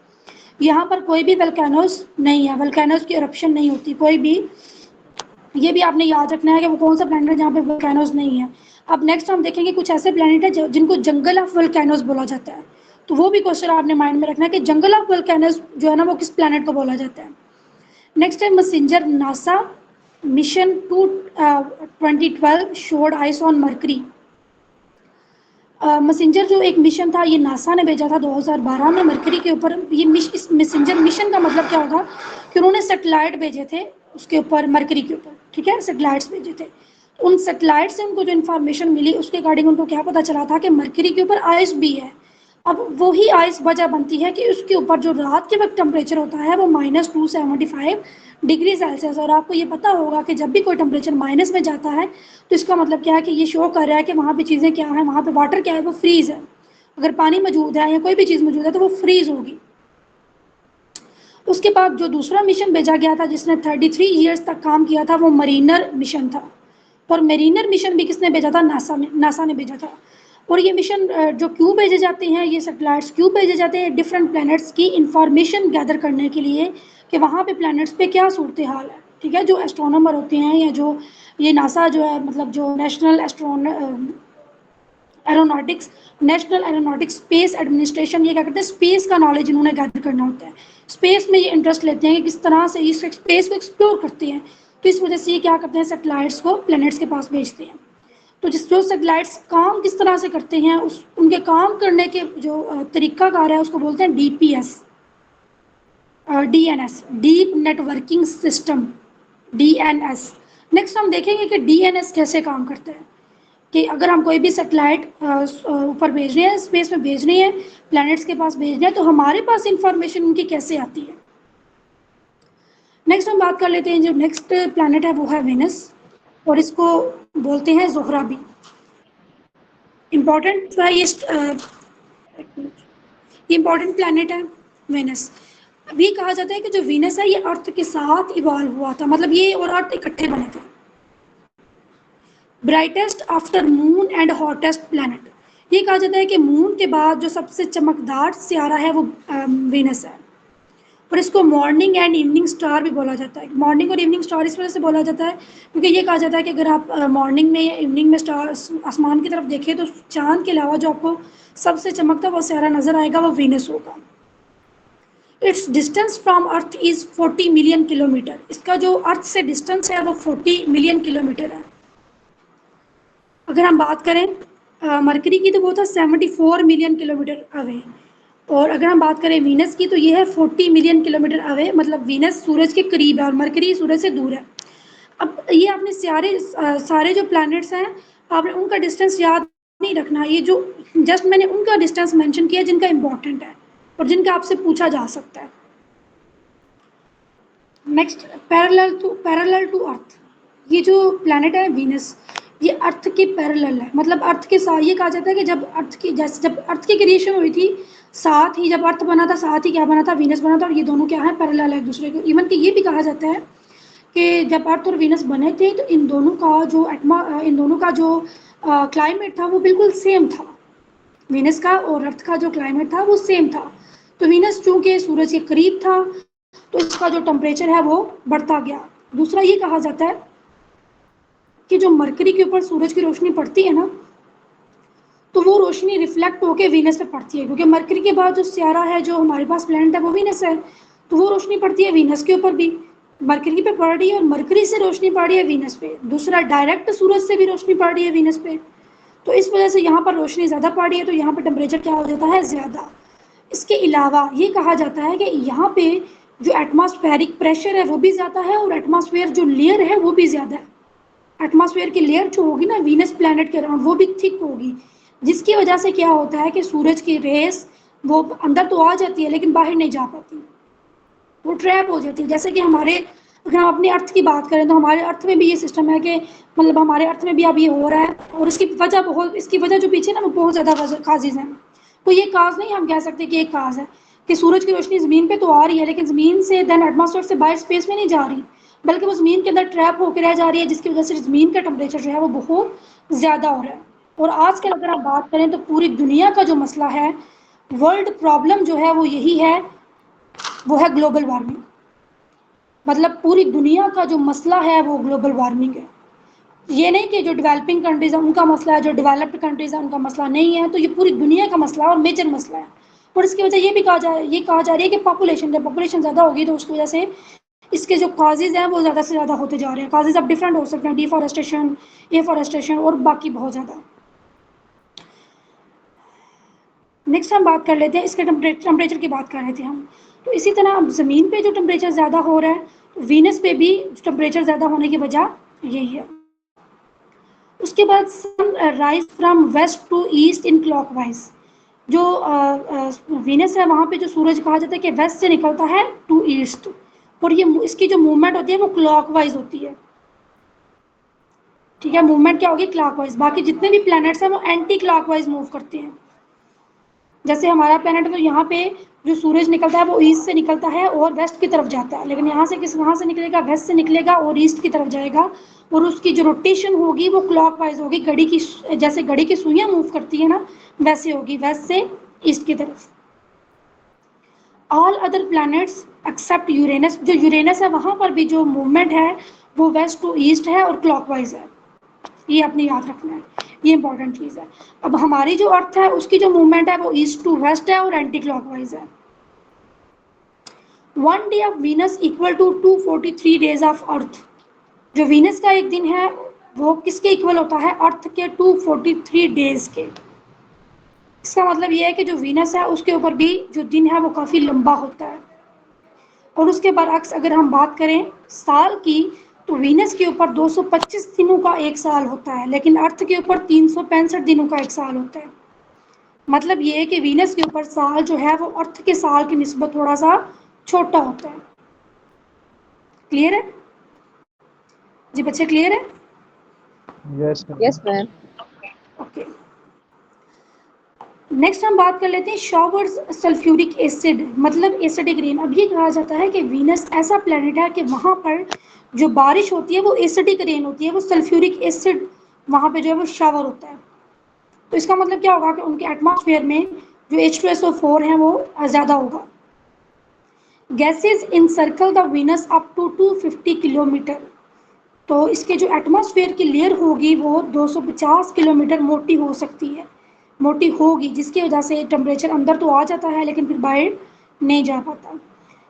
यहाँ पर कोई भी वल्केनोस नहीं है, वल्केनोस की इरप्शन नहीं होती कोई भी। ये भी आपने याद रखना है कि वो कौन सा प्लैनेट है जहाँ पे वोल्केनोज नहीं है। अब नेक्स्ट हम देखेंगे कुछ ऐसे प्लैनेट है जिनको जंगल ऑफ वोल्केनोज बोला जाता है, तो वो भी क्वेश्चन आपने माइंड में रखना है कि जंगल ऑफ वोल्केनोज जो है ना वो किस प्लैनेट को बोला जाता है। नेक्स्ट है messenger NASA mission 2012 showed ice on mercury. Messenger जो एक मिशन था ये नासा ने भेजा था 2012 में मरकरी के ऊपर। ये इस मैसेंजर मिशन का मतलब क्या होगा कि उन्होंने सैटेलाइट भेजे थे उसके ऊपर, मरकरी के ऊपर। ठीक है, सैटेलाइट्स भेजे थे। उन सैटेलाइट से उनको जो इन्फॉर्मेशन मिली उसके अकॉर्डिंग उनको क्या पता चला था कि मरकरी के ऊपर आइस भी है। अब वही आइस वजह बनती है कि उसके ऊपर जो रात के वक्त टेम्परेचर होता है वो -275 डिग्री सेल्सियस। और आपको ये पता होगा कि जब भी कोई टेम्परेचर माइनस में जाता है तो इसका मतलब क्या है कि ये शो कर रहा है कि वहाँ पे चीज़ें क्या हैं, वहाँ पे वाटर क्या है, वो फ्रीज़ है। अगर पानी मौजूद है या कोई भी चीज़ मौजूद है तो वो फ्रीज़ होगी। उसके बाद जो दूसरा मिशन भेजा गया था जिसने 33 ईयर्स तक काम किया था वो मरीनर मिशन था। और मरीनर मिशन भी किसने भेजा था, नासा ने भेजा था। और ये मिशन जो क्यों भेजे जाते हैं, ये सैटेलाइट्स क्यों भेजे जाते हैं, डिफरेंट प्लैनेट्स की इंफॉर्मेशन गैदर करने के लिए कि वहाँ पे प्लैनेट्स पे क्या सूरत हाल है। ठीक है, जो एस्ट्रोनॉमर होते हैं या जो ये नासा जो है, मतलब जो नेशनल एरोनॉटिक्स स्पेस एडमिनिस्ट्रेशन, ये क्या करते हैं, स्पेस का नॉलेज इन्होंने गैदर करना होता है। स्पेस में ये इंटरेस्ट लेते हैं कि किस तरह से इस स्पेस को एक्सप्लोर करते हैं। तो इस वजह से ये क्या करते हैं, सैटेलाइट्स को प्लैनेट्स के पास भेजते हैं। तो जो सैटेलाइट्स काम किस तरह से करते हैं, उनके काम करने के जो तरीकाकार है उसको बोलते हैं DPS, DNS, deep networking system, DNS। Next हम देखेंगे कि DNS कैसे काम करता है, कि अगर हम कोई भी सैटेलाइट ऊपर भेज रहे हैं, स्पेस में भेज रहे हैं, प्लैनेट्स के पास भेज रहे हैं, तो हमारे पास इंफॉर्मेशन उनकी कैसे आती है। नेक्स्ट हम बात कर लेते हैं, जो नेक्स्ट प्लैनेट है वो है वेनस, और इसको बोलते हैं ज़ोहरा भी। इम्पॉर्टेंट है ये इम्पॉर्टेंट प्लैनेट है वेनस। अभी कहा जाता है कि जो वीनस है ये अर्थ के साथ इवॉल्व हुआ था, मतलब ये और अर्थ इकट्ठे बने थे। Brightest after moon and hottest planet, ये कहा जाता है कि मून के बाद जो सबसे चमकदार सियारा है वो वीनस है। और इसको मॉर्निंग एंड इवनिंग स्टार भी बोला जाता है। मॉर्निंग और इवनिंग स्टार इस वजह से बोला जाता है क्योंकि ये कहा जाता है कि अगर आप मॉर्निंग में या इवनिंग में स्टार आसमान की तरफ देखें तो चांद के अलावा जो आपको सबसे चमकता वो सियारा नज़र आएगा वो वीनस होगा। It's distance from earth is 40 million kilometre. इसका जो अर्थ से डिस्टेंस है वो 40 मिलियन किलोमीटर है। अगर हम बात करें मरकरी की तो वो था 74 मिलियन किलोमीटर अवे, और अगर हम बात करें वीनस की तो ये है 40 मिलियन किलोमीटर अवे, मतलब वीनस सूरज के करीब है और मरकरी सूरज से दूर है। अब ये आपने सारे जो प्लैनेट्स हैं आपने उनका डिस्टेंस याद नहीं रखना, ये जो जस्ट मैंने उनका डिस्टेंस मेंशन किया जिनका इम्पोर्टेंट है और जिनका आपसे पूछा जा सकता है। नेक्स्ट पैरेलल टू अर्थ, ये जो प्लैनेट है वीनस ये अर्थ के पैरेलल है, मतलब अर्थ के साथ। ये कहा जाता है कि जब अर्थ की क्रिएशन हुई थी साथ ही जब अर्थ बना था साथ ही क्या बना था, वीनस बना था, और ये दोनों क्या है, पैरेलल है एक दूसरे के। इवन कि ये भी कहा जाता है कि जब अर्थ और वीनस बने थे तो इन दोनों का जो क्लाइमेट था वो बिल्कुल सेम था। वीनस का और अर्थ का जो क्लाइमेट था वो सेम था। तो वीनस चूंकि सूरज के करीब था तो इसका जो टेम्परेचर है वो बढ़ता गया। दूसरा ये कहा जाता है कि जो मरकरी के ऊपर सूरज की रोशनी पड़ती है ना, तो वो रोशनी रिफ्लेक्ट होकर वीनस पे पड़ती है, क्योंकि मरकरी के बाद जो सियारा है, जो हमारे पास प्लैनेट है, वो वीनस है, तो वो रोशनी पड़ती है वीनस के ऊपर भी। मरकरी पे पड़ रही है और मरकरी से रोशनी पड़ रही है वीनस पे। दूसरा, डायरेक्ट सूरज से भी रोशनी पड़ रही है वीनस पे, तो इस वजह से यहाँ पर रोशनी ज़्यादा पड़ रही है, तो यहाँ पर टेम्परेचर क्या हो जाता है, ज़्यादा। इसके अलावा ये कहा जाता है कि यहाँ पे जो एटमॉस्फेरिक प्रेशर है वो भी ज़्यादा है और एटमॉस्फेयर जो लेयर है वो भी ज़्यादा है। एटमॉस्फेयर की लेयर जो होगी ना वीनस प्लैनेट के अराउंड, वो भी थिक होगी, जिसकी वजह से क्या होता है कि सूरज की रेस वो अंदर तो आ जाती है लेकिन बाहर नहीं जा पाती, वो ट्रैप हो जाती है। जैसे कि हमारे, अगर हम अपने अर्थ की बात करें तो हमारे अर्थ में भी ये सिस्टम है कि मतलब हमारे अर्थ में भी अब ये हो रहा है, और इसकी वजह जो पीछे ना वो बहुत ज़्यादा काजेज़ हैं। तो ये काज नहीं हम कह सकते कि एक काज है कि सूरज की रोशनी ज़मीन पे तो आ रही है लेकिन ज़मीन से देन एटमॉस्फेयर से बाहर स्पेस में नहीं जा रही, बल्कि वो ज़मीन के अंदर ट्रैप होकर रह जा रही है, जिसकी वजह से ज़मीन का टेम्परेचर जो है वो बहुत ज़्यादा हो रहा है। और आजकल अगर आप बात करें तो पूरी दुनिया का जो मसला है, वर्ल्ड प्रॉब्लम जो है वो यही है, वो है ग्लोबल वार्मिंग। मतलब पूरी दुनिया का जो मसला है वो ग्लोबल वार्मिंग है। ये नहीं कि जो डेवलपिंग कंट्रीज़ हैं उनका मसला है, जो डेवलप्ड कंट्रीज़ हैं उनका मसला नहीं है, तो ये पूरी दुनिया का मसला है और मेजर मसला है। और इसकी वजह ये भी कहा जा रही है कि जब पॉपुलेशन ज़्यादा होगी तो उसकी वजह से इसके जो काजेज़ हैं वो ज़्यादा से ज़्यादा होते जा रहे हैं। काजेज़ अब डिफरेंट हो सकते हैं, डिफॉरेस्टेशन, एफॉरेस्टेशन और बाकी बहुत ज़्यादा। नेक्स्ट हम बात कर लेते हैं इसके टेम्परेचर की बात कर रहे थे हम। तो इसी तरह अब ज़मीन पे जो टेम्परेचर ज़्यादा हो रहा है, तो वीनस पे भी टेम्परेचर ज़्यादा होने की वजह यही है। उसके बाद sun rise from west to east in clockwise. जो वीनस है वहाँ पे जो सूरज कहा जाता है कि वेस्ट से निकलता है टू ईस्ट, और ये इसकी जो मूवमेंट होती है वो क्लॉकवाइज होती है। ठीक है, मूवमेंट क्या होगी, क्लॉकवाइज। बाकी जितने भी प्लैनेट्स हैं वो एंटी क्लॉकवाइज मूव करते हैं। जैसे हमारा प्लैनेट तो यहाँ पे जो सूरज निकलता है वो ईस्ट से निकलता है और वेस्ट की तरफ जाता है, लेकिन यहाँ से निकलेगा, वेस्ट से निकलेगा और ईस्ट की तरफ जाएगा, और उसकी जो रोटेशन होगी वो क्लॉकवाइज होगी। जैसे घड़ी की सुइयां मूव करती है ना, वैसे होगी, वेस्ट से ईस्ट की तरफ। All other planets except Uranus, जो यूरेनस है वहाँ पर भी जो मूवमेंट है वो वेस्ट टू ईस्ट है और क्लॉकवाइज है। ये अपने याद रखना है, ये इंपॉर्टेंट चीज़ है। अब हमारी जो अर्थ है उसकी जो मूवमेंट है वो ईस्ट टू वेस्ट है और एंटी क्लॉकवाइज है। 1 day of Venus equal to 243 days of earth. जो वीनस का एक दिन है वो किसके इक्वल होता है, अर्थ के 243 डेज के। इसका मतलब ये है कि जो वीनस है उसके ऊपर भी जो दिन है वो काफ़ी लंबा होता है। और उसके बरअक्स अगर हम बात करें साल की, तो वीनस के ऊपर 225 दिनों का एक साल होता है, लेकिन अर्थ के ऊपर 365 दिनों का एक साल होता है। मतलब ये है कि वीनस के ऊपर साल जो है वो अर्थ के साल की निस्बत थोड़ा सा छोटा होता है। क्लियर है जी बच्चे, क्लियर है? Yes ma'am. ओके, नेक्स्ट हम बात कर लेते हैं शॉवर्स सल्फ्यूरिक एसिड, मतलब एसिडिक रेन। अब ये कहा जाता है कि वीनस ऐसा प्लैनेट है कि वहाँ पर जो बारिश होती है वो एसिडिक रेन होती है, वो सल्फ्यूरिक एसिड वहाँ पे जो है वो शावर होता है। तो इसका मतलब क्या होगा कि उनके एटमॉस्फेयर में जो H2SO4 है वो ज़्यादा होगा। Gases encircle the Venus up to 250 kilometre. तो इसके जो एटमॉस्फेयर की लेयर होगी वो 250 किलोमीटर मोटी हो सकती है, मोटी होगी, जिसकी वजह से टेम्परेचर अंदर तो आ जाता है लेकिन फिर बाहर नहीं जा पाता।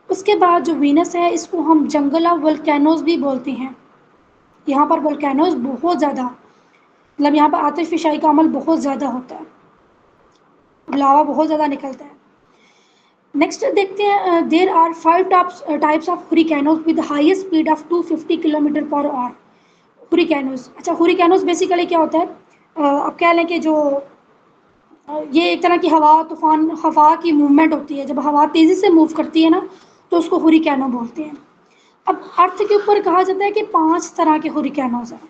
उसके बाद जो वीनस है इसको हम जंगल ऑफ वोल्केनोज भी बोलते हैं। यहाँ पर वोल्केनोज बहुत ज़्यादा, मतलब यहाँ पर आतिशफशाई का अमल बहुत ज़्यादा होता है, लावा बहुत ज़्यादा निकलता है। नेक्स्ट देखते हैं, there are 5 types of hurricanes with highest speed of 250 kilometre per hour. Hurricanes, अच्छा हुरिकेनोज बेसिकली क्या होता है, अब कह लें कि जो ये एक तरह की तूफान हवा की मूवमेंट होती है। जब हवा तेज़ी से मूव करती है ना तो उसको हुरिकेनो बोलते हैं। अब अर्थ के ऊपर कहा जाता है कि 5 तरह के हुरिकेनोज हैं,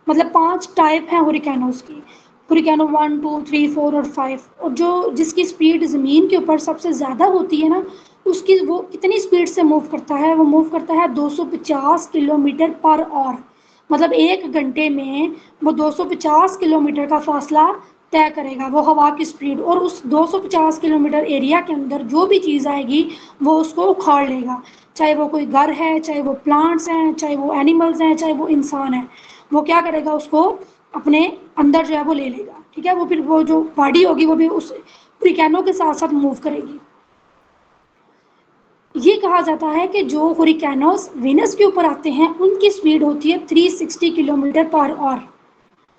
मतलब 5 टाइप हैं हुरिकेनोज की। हुरिकेनो 1, 2, 3, 4 और 5। और जिसकी स्पीड ज़मीन के ऊपर सबसे ज़्यादा होती है ना, उसकी वो कितनी स्पीड से मूव करता है, वो मूव करता है 250 किलोमीटर पर आवर। मतलब 1 घंटे में वो 250 किलोमीटर का फासला तय करेगा, वो हवा की स्पीड, और उस 250 किलोमीटर एरिया के अंदर जो भी चीज़ आएगी वो उसको उखाड़ लेगा, चाहे वो कोई घर है, चाहे वो प्लांट्स हैं, चाहे वो एनिमल्स हैं, चाहे वो इंसान है, वो क्या करेगा, उसको अपने अंदर जो है वो ले लेगा। ठीक है, वो फिर वो जो बॉडी होगी वो भी उस हुरिकेनों के साथ साथ मूव करेगी। ये कहा जाता है कि जो हुरिकेनोस वीनस के ऊपर आते हैं उनकी स्पीड होती है 360 किलोमीटर पर आवर।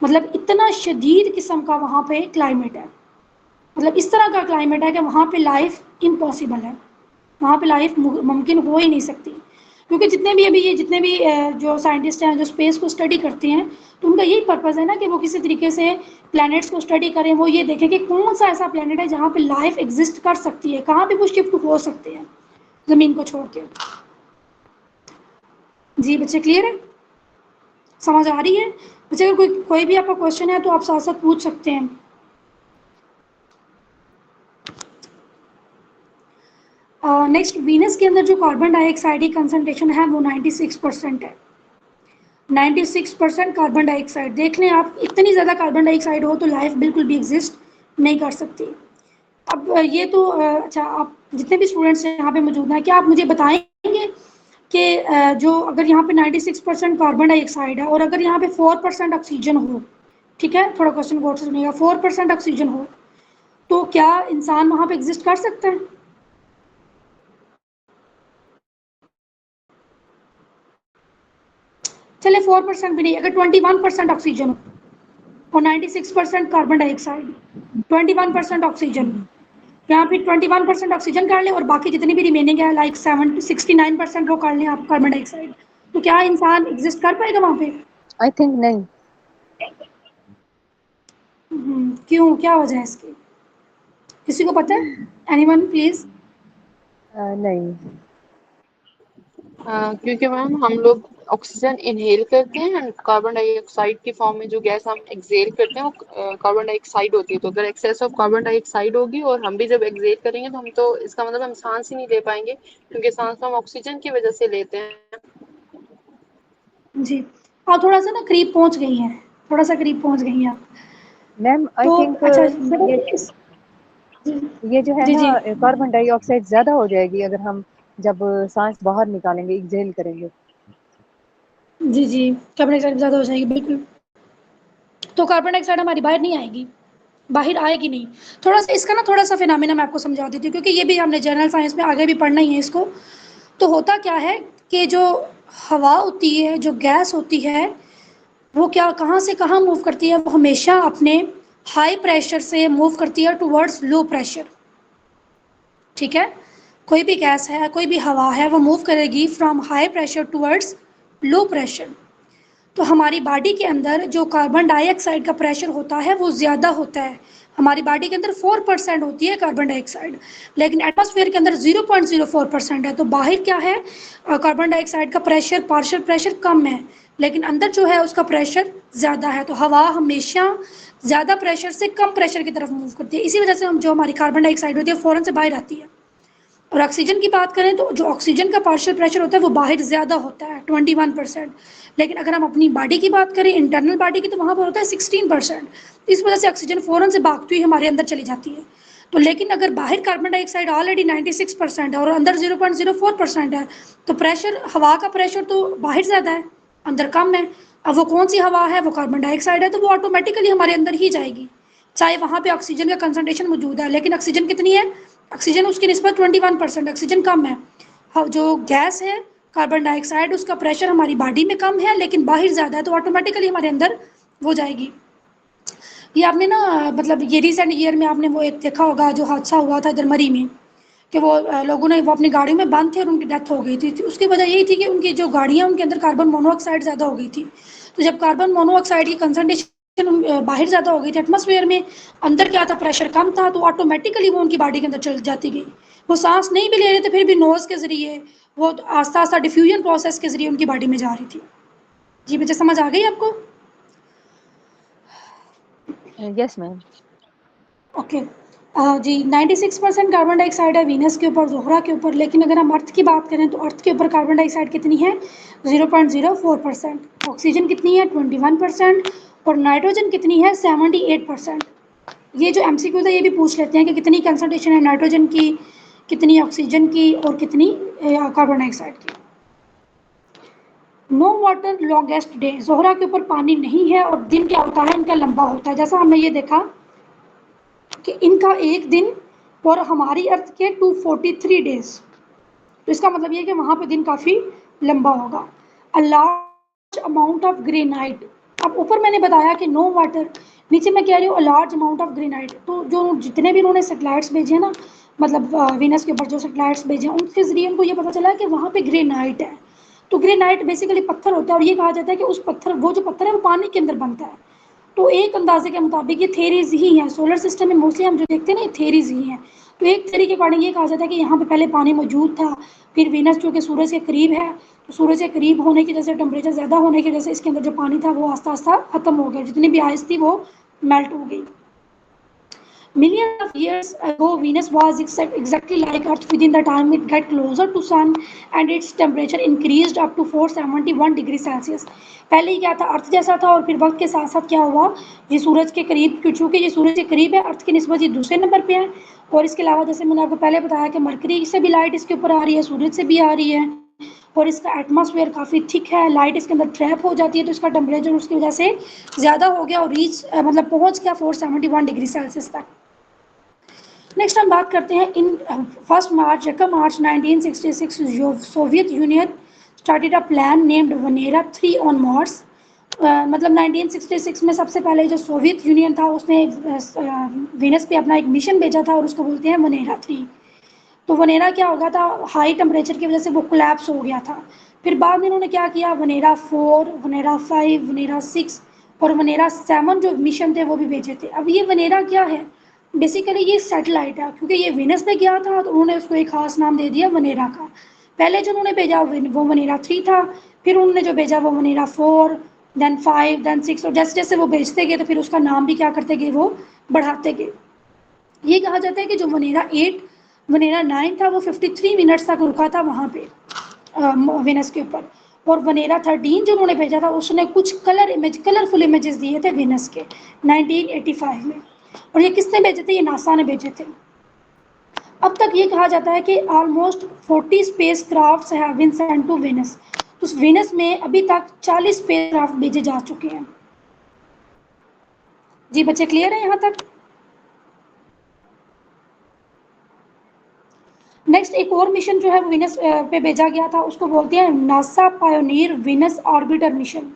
मतलब इतना शदीद किस्म का वहाँ पे क्लाइमेट है, मतलब इस तरह का क्लाइमेट है कि वहाँ पे लाइफ इम्पॉसिबल है, वहाँ पे लाइफ मुमकिन हो ही नहीं सकती। क्योंकि जितने भी जो साइंटिस्ट हैं जो स्पेस को स्टडी करते हैं, तो उनका यही पर्पज़ है ना कि वो किसी तरीके से प्लैनेट्स को स्टडी करें, वो ये देखें कि कौन सा ऐसा प्लैनेट है जहाँ पे लाइफ एग्जिस्ट कर सकती है, कहाँ पे वो शिफ्ट हो सकते हैं ज़मीन को छोड़ के। जी बच्चे क्लियर है, समझ आ रही है? बच्चे अगर कोई भी आपका क्वेश्चन है तो आप साथ साथ पूछ सकते हैं। नेक्स्ट, वीनस के अंदर जो कार्बन डाइऑक्साइड की कंसंट्रेशन है वो 96% है। 96% कार्बन डाइऑक्साइड, देख लें आप, इतनी ज़्यादा कार्बन डाइऑक्साइड हो तो लाइफ बिल्कुल भी एग्जिस्ट नहीं कर सकती। अब ये तो अच्छा, आप जितने भी स्टूडेंट्स यहाँ पे मौजूद हैं, क्या आप मुझे बताएंगे कि जो अगर यहाँ पे 96% कार्बन डाइऑक्साइड है और अगर यहाँ पे 4% ऑक्सीजन हो, ठीक है, थोड़ा क्वेश्चन गौर से सुनिएगा, 4% ऑक्सीजन हो तो क्या इंसान वहाँ पे एग्जिस्ट कर सकता है? चले 4% भी नहीं, अगर 21% ऑक्सीजन और 96% कार्बन डाइऑक्साइड, 21% ऑक्सीजन, यहाँ पे 21% ऑक्सीजन कर लें और बाकी जितनी भी रिमेनिंग है लाइक 69% वो कर लें आप कार्बन डाइऑक्साइड, तो क्या इंसान एग्जिस्ट कर पाएगा वहाँ पे? आई थिंक नहीं। क्यों, क्या वजह है इसकी, किसी को पता है? Anyone please? नहीं। क्योंकि मैम हम लोग ऑक्सीजन इनहेल करते हैं, कार्बन डाइऑक्साइड की फॉर्म में जो गैस हम एक्सहेल करते हैं वो कार्बन डाइऑक्साइड होती है। तो अगर एक्सेस ऑफ कार्बन डाइऑक्साइड होगी और हम भी जब एक्सहेल करेंगे तो हम तो इसका मतलब हम सांस ही नहीं ले पाएंगे, क्योंकि सांस तो हम ऑक्सीजन की वजह से लेते हैं। जी, आप थोड़ा सा ना करीब पहुंच गई हैं, थोड़ा सा करीब पहुंच गई हैं आप। मैम आई तो थिंक अच्छा, ये जो है जी ना जी कार्बन डाइऑक्साइड ज्यादा हो जाएगी अगर हम जब सांस बाहर निकालेंगे, एक्सहेल करेंगे। जी जी, कार्बन डाइऑक्साइड ज़्यादा हो जाएगी बिल्कुल, तो कार्बन डाइऑक्साइड हमारी बाहर नहीं आएगी, बाहर आएगी नहीं। थोड़ा सा इसका ना थोड़ा सा फिनोमेना मैं आपको समझा देती हूँ, क्योंकि ये भी हमने जनरल साइंस में आगे भी पढ़ना ही है इसको। तो होता क्या है कि जो हवा होती है, जो गैस होती है, वो क्या कहाँ से कहाँ मूव करती है, वो हमेशा अपने हाई प्रेशर से मूव करती है टुवर्ड्स लो प्रेशर। ठीक है, कोई भी गैस है, कोई भी हवा है, वो मूव करेगी from high pressure towards low pressure. तो हमारी बॉडी के अंदर जो कार्बन डाइऑक्साइड का प्रेशर होता है वो ज़्यादा होता है। हमारी बॉडी के अंदर 4% होती है कार्बन डाइऑक्साइड, लेकिन एटमॉस्फेयर के अंदर 0.04% है। तो बाहर क्या है, कार्बन डाइऑक्साइड का प्रेशर, पार्शियल प्रेशर कम है, लेकिन अंदर जो है उसका प्रेशर ज़्यादा है। तो हवा हमेशा ज़्यादा प्रेशर से कम प्रेशर की तरफ मूव करती है, इसी वजह से हम जो हमारी कार्बन डाइऑक्साइड होती है फ़ौरन से बाहर आती है। और ऑक्सीजन की बात करें तो जो ऑक्सीजन का पार्शियल प्रेशर होता है वो बाहर ज़्यादा होता है 21%, लेकिन अगर हम अपनी बॉडी की बात करें, इंटरनल बॉडी की, तो वहाँ पर होता है 16%। इस वजह से ऑक्सीजन फ़ौरन से भागती हुई हमारे अंदर चली जाती है। तो लेकिन अगर बाहर कार्बन डाइऑक्साइड ऑलरेडी 96% है और अंदर 0.04% है, तो प्रेशर, हवा का प्रेशर तो बाहर ज़्यादा है, अंदर कम है। अब वो कौन सी हवा है, वो कार्बन डाइऑक्साइड है, तो वो ऑटोमेटिकली हमारे अंदर ही जाएगी, चाहे वहाँ पे ऑक्सीजन का कंसनट्रेशन मौजूद है। लेकिन ऑक्सीजन कितनी है, ऑक्सीजन उसकी निस्बत 21%, ऑक्सीजन कम है। जो गैस है कार्बन डाइऑक्साइड, उसका प्रेशर हमारी बॉडी में कम है लेकिन बाहर ज़्यादा है, तो ऑटोमेटिकली हमारे अंदर वो जाएगी। ये आपने ना, मतलब ये रिसेंट ईयर में आपने वो एक देखा होगा जो हादसा हुआ था इधर मरी में, कि वो लोगों ने वो अपनी गाड़ियों में बंद थे और उनकी डेथ हो गई थी। उसकी वजह यही थी कि उनकी जो गाड़ियाँ, उनके अंदर कार्बन मोनोऑक्साइड ज़्यादा हो गई थी। तो जब कार्बन मोनोऑक्साइड की कंसनट्रेशन बाहर ज़्यादा हो गई थी एटमॉस्फेयर में, अंदर क्या था, प्रेशर कम था, तो ऑटोमेटिकली वो उनकी बॉडी के अंदर चल जाती गई। वो सांस नहीं भी ले रहे थे फिर भी नोज़ के ज़रिए, वो आस्ता आस्ता डिफ्यूजन प्रोसेस के ज़रिए उनकी बॉडी में जा रही थी। जी बच्चे समझ आ गई आपको? Yes ma'am. ओके जी, 96% कार्बन डाइऑक्साइड है वीनस के ऊपर, ज़ोहरा के ऊपर। लेकिन अगर हम अर्थ की बात करें तो अर्थ के ऊपर कार्बन डाइऑक्साइड कितनी है, 0.04%। ऑक्सीजन कितनी है, 21%, और नाइट्रोजन कितनी है, 78%। ये जो MCQ था ये भी पूछ लेते हैं कि कितनी कंसंट्रेशन है नाइट्रोजन की, कितनी ऑक्सीजन की और कितनी कार्बन डाइऑक्साइड की। No water longest day, Zohra के ऊपर पानी नहीं है और दिन क्या होता है इनका लंबा होता है। जैसा हमने ये देखा कि इनका एक दिन और हमारी अर्थ के 243 डेज, तो इसका मतलब ये कि वहाँ पे दिन काफ़ी लंबा होगा। A large amount of granite, अब ऊपर मैंने बताया कि नो वाटर, नीचे मैं कह रही हूँ a large amount of granite. तो जो जितने भी इन्होंने सैटेलाइट्स भेजे हैं ना, मतलब वीनस के ऊपर जो सैटेलाइट्स भेजे हैं उनके ज़रिए उनको ये पता चला है कि वहाँ पे ग्रेनाइट है। तो ग्रेनाइट बेसिकली पत्थर होता है और ये कहा जाता है कि उस पत्थर, वो जो पत्थर है वो पानी के अंदर बनता है। तो एक अंदाजे के मुताबिक ये थेरीज ही हैं, सोलर सिस्टम में मोस्टली हम जो देखते हैं ना ये थेरीज ही हैं। तो एक थेरी के अकॉर्डिंग ये कहा जाता है कि यहाँ पे पहले पानी मौजूद था, फिर वीनस जो कि सूरज के करीब है, तो सूरज के करीब होने की वजह से, टेम्परेचर ज़्यादा होने की वजह से इसके अंदर जो पानी था वो आस्ता आस्ता खत्म हो गया, जितनी भी आइस थी वो मेल्ट हो गई। Millions of years ago, Venus was exactly like Earth. Within the time it got closer to Sun, and its temperature increased up to 471 degree Celsius. पहले ही क्या था, अर्थ जैसा था, और फिर वक्त के साथ साथ क्या हुआ, ये सूरज के करीब, चूँकि ये सूरज के करीब है, अर्थ की निस्बत ये दूसरे नंबर पे है। और इसके अलावा जैसे मैंने आपको पहले बताया कि मरकरी से भी लाइट इसके ऊपर आ रही है, सूरज से भी आ रही है, और इसका एटमॉस्फेयर काफ़ी थिक है, लाइट इसके अंदर ट्रैप हो जाती है, तो इसका टेम्परेचर उसकी वजह से ज़्यादा हो गया और मतलब पहुँच गया 471 डिग्री सेल्सियस तक। नेक्स्ट हम बात करते हैं in 1 March 1966 Soviet Union started a plan named Venera 3 on Mars. मतलब 1966 में सबसे पहले जो सोवियत यूनियन था उसने वीनस पे अपना एक मिशन भेजा था और उसको बोलते हैं वनेरा 3। तो वनेरा क्या हो गया था, हाई टेम्परेचर की वजह से वो कोलैप्स हो गया था। फिर बाद में इन्होंने क्या किया, वनेरा 4, वनेरा 5, वनेरा 6 और वनेरा 7 जो मिशन थे वो भी भेजे थे। अब ये वनेरा क्या है, बेसिकली ये सैटेलाइट है, क्योंकि ये वीनस पे गया था तो उन्होंने उसको एक खास नाम दे दिया वनेरा का। पहले जो उन्होंने भेजा वो वनेरा 3 था, फिर उन्होंने जो भेजा वो वनेरा 4, देन 5, देन 6, और जैसे जैसे वो भेजते गए तो फिर उसका नाम भी क्या करते गए, वो बढ़ाते गए। ये कहा जाता है कि जो वनेरा 8, वनेरा 9 था वो 53 मिनट्स तक रुका था वहाँ पे वीनस के ऊपर। और वनेरा 13 जो उन्होंने भेजा था उसने कुछ कलरफुल इमेजेस दिए थे वीनस के 1985 में। और ये किसने भेजे थे, ये नासा ने भेजे थे। अब तक ये कहा जाता है कि almost 40 space craft have been sent to Venus. तो वीनस में अभी तक 40 स्पेस क्राफ्ट भेजे जा चुके हैं। जी बच्चे क्लियर है यहाँ तक? नेक्स्ट एक और मिशन जो है वो वीनस पे भेजा गया था, उसको बोलते हैं NASA pioneer Venus orbiter mission.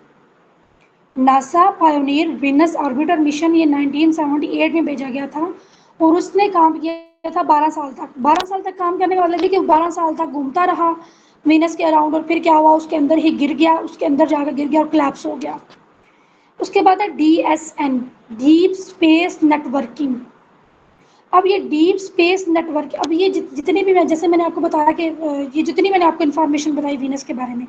NASA pioneer Venus orbiter mission ये 1978 में भेजा गया था और उसने काम किया था 12 साल तक। 12 साल तक काम करने का मतलब है कि 12 साल तक घूमता रहा वीनस के अराउंड, और फिर क्या हुआ, उसके अंदर ही गिर गया, उसके अंदर जाकर गिर गया और कोलैप्स हो गया। उसके बाद है DSN, डीप स्पेस नेटवर्किंग। अब ये डीप स्पेस नेटवर्क, अब ये जितने भी जैसे मैंने आपको बताया कि ये जितनी मैंने आपको इन्फॉर्मेशन बताई वीनस के बारे में,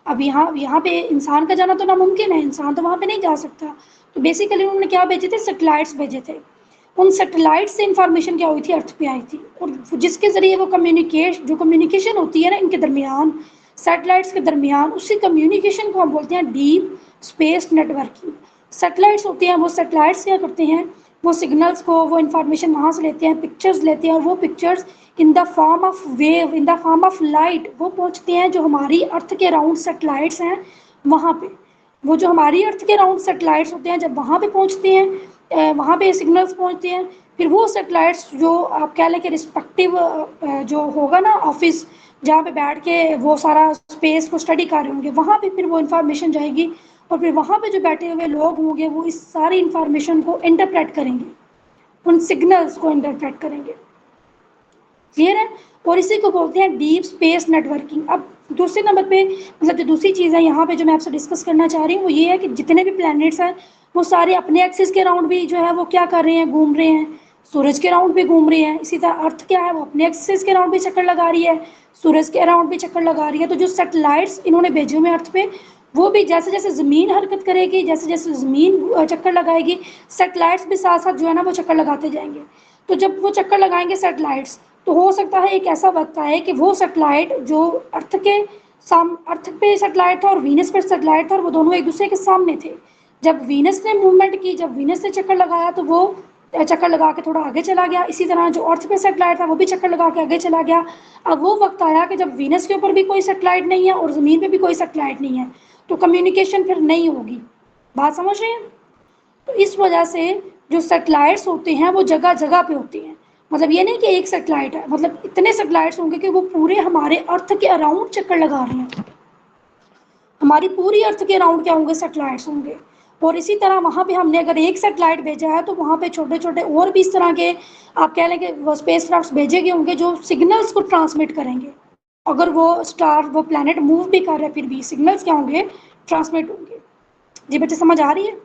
अब यहाँ पे इंसान का जाना तो नामुमकिन है, इंसान तो वहाँ पे नहीं जा सकता। तो बेसिकली उन्होंने क्या भेजे थे, सैटेलाइट्स भेजे थे। उन सैटेलाइट से इंफॉर्मेशन क्या हुई थी, अर्थ पे आई थी, और जिसके ज़रिए वो कम्युनिकेशन होती है ना इनके दरमियान, सैटेलाइट्स के दरमियान, उसी कम्युनिकेशन को हम बोलते हैं डीप स्पेस नेटवर्किंग। सैटेलाइट्स होते हैं, वो सैटेलाइट्स क्या करते हैं, वो सिग्नल्स को, वो इन्फॉर्मेशन वहाँ से लेते हैं, पिक्चर्स लेते हैं, और वो pictures in the form of wave, in the form of light वो पहुँचते हैं जो हमारी अर्थ के अराउंड सैटेलाइट्स हैं वहाँ पे। वो जो हमारी अर्थ के अराउंड सैटेलाइट्स होते हैं जब वहाँ पे पहुँचते हैं, वहाँ पे सिग्नल्स पहुँचते हैं, फिर वो सैटेलाइट्स जो आप कह लें कि रिस्पेक्टिव जो होगा ना ऑफिस जहाँ पे बैठ के वो सारा स्पेस को स्टडी कर रहे होंगे, वहाँ पे फिर वो इन्फॉर्मेशन जाएगी, और फिर वहाँ पे जो बैठे हुए लोग होंगे वो इस सारी इन्फॉर्मेशन को इंटरप्रेट करेंगे, उन सिग्नल्स को इंटरप्रेट करेंगे। क्लियर है? और इसी को बोलते हैं डीप स्पेस नेटवर्किंग। अब दूसरे नंबर पे मतलब जो दूसरी चीज़ है यहाँ पे जो मैं आपसे डिस्कस करना चाह रही हूँ वो ये है कि जितने भी प्लैनेट्स हैं वो सारे अपने एक्सिस के अराउंड भी जो है वो क्या कर रहे हैं, घूम रहे हैं, सूरज के अराउंड भी घूम रहे हैं। इसी तरह अर्थ क्या है, वो अपने एक्सिस के अराउंड भी चक्कर लगा रही है, सूरज के अराउंड भी चक्कर लगा रही है। तो जो सैटेलाइट्स इन्होंने भेजे हुए अर्थ पे, वो भी जैसे जैसे ज़मीन हरकत करेगी, जैसे जैसे ज़मीन चक्कर लगाएगी, सैटेलाइट्स भी साथ साथ जो है ना वो चक्कर लगाते जाएंगे। तो जब वो चक्कर लगाएंगे सैटेलाइट्स, तो हो सकता है एक ऐसा वक्त आए कि वो सैटेलाइट जो अर्थ पे सैटेलाइट था और वीनस पर सैटेलाइट था, और वो दोनों एक दूसरे के सामने थे। जब वीनस ने मूवमेंट की, जब वीनस ने चक्कर लगाया, तो वो चक्कर लगा के थोड़ा आगे चला गया। इसी तरह जो अर्थ पे सैटेलाइट था वो भी चक्कर लगा के आगे चला गया। अब वो वक्त आया कि जब वीनस के ऊपर भी कोई सैटेलाइट नहीं है और ज़मीन पे भी कोई सैटेलाइट नहीं है, तो कम्युनिकेशन फिर नहीं होगी। बात समझ रहे हैं? तो इस वजह से जो सैटेलाइट्स होते हैं वो जगह जगह पे होते हैं। मतलब ये नहीं कि एक सैटेलाइट है, मतलब इतने सैटेलाइट्स होंगे कि वो पूरे हमारे अर्थ के अराउंड चक्कर लगा रहे हैं। हमारी पूरी अर्थ के अराउंड क्या होंगे? सैटेलाइट्स होंगे। और इसी तरह वहाँ पे हमने अगर एक सैटेलाइट भेजा है तो वहाँ पे छोटे छोटे और भी इस तरह के आप कह लें कि वो स्पेस क्राफ्ट भेजे गए होंगे जो सिग्नल्स को ट्रांसमिट करेंगे। अगर वो स्टार वो प्लैनेट मूव भी कर रहे हैं फिर भी सिग्नल्स क्या होंगे? ट्रांसमिट होंगे। जी बच्चे समझ आ रही है?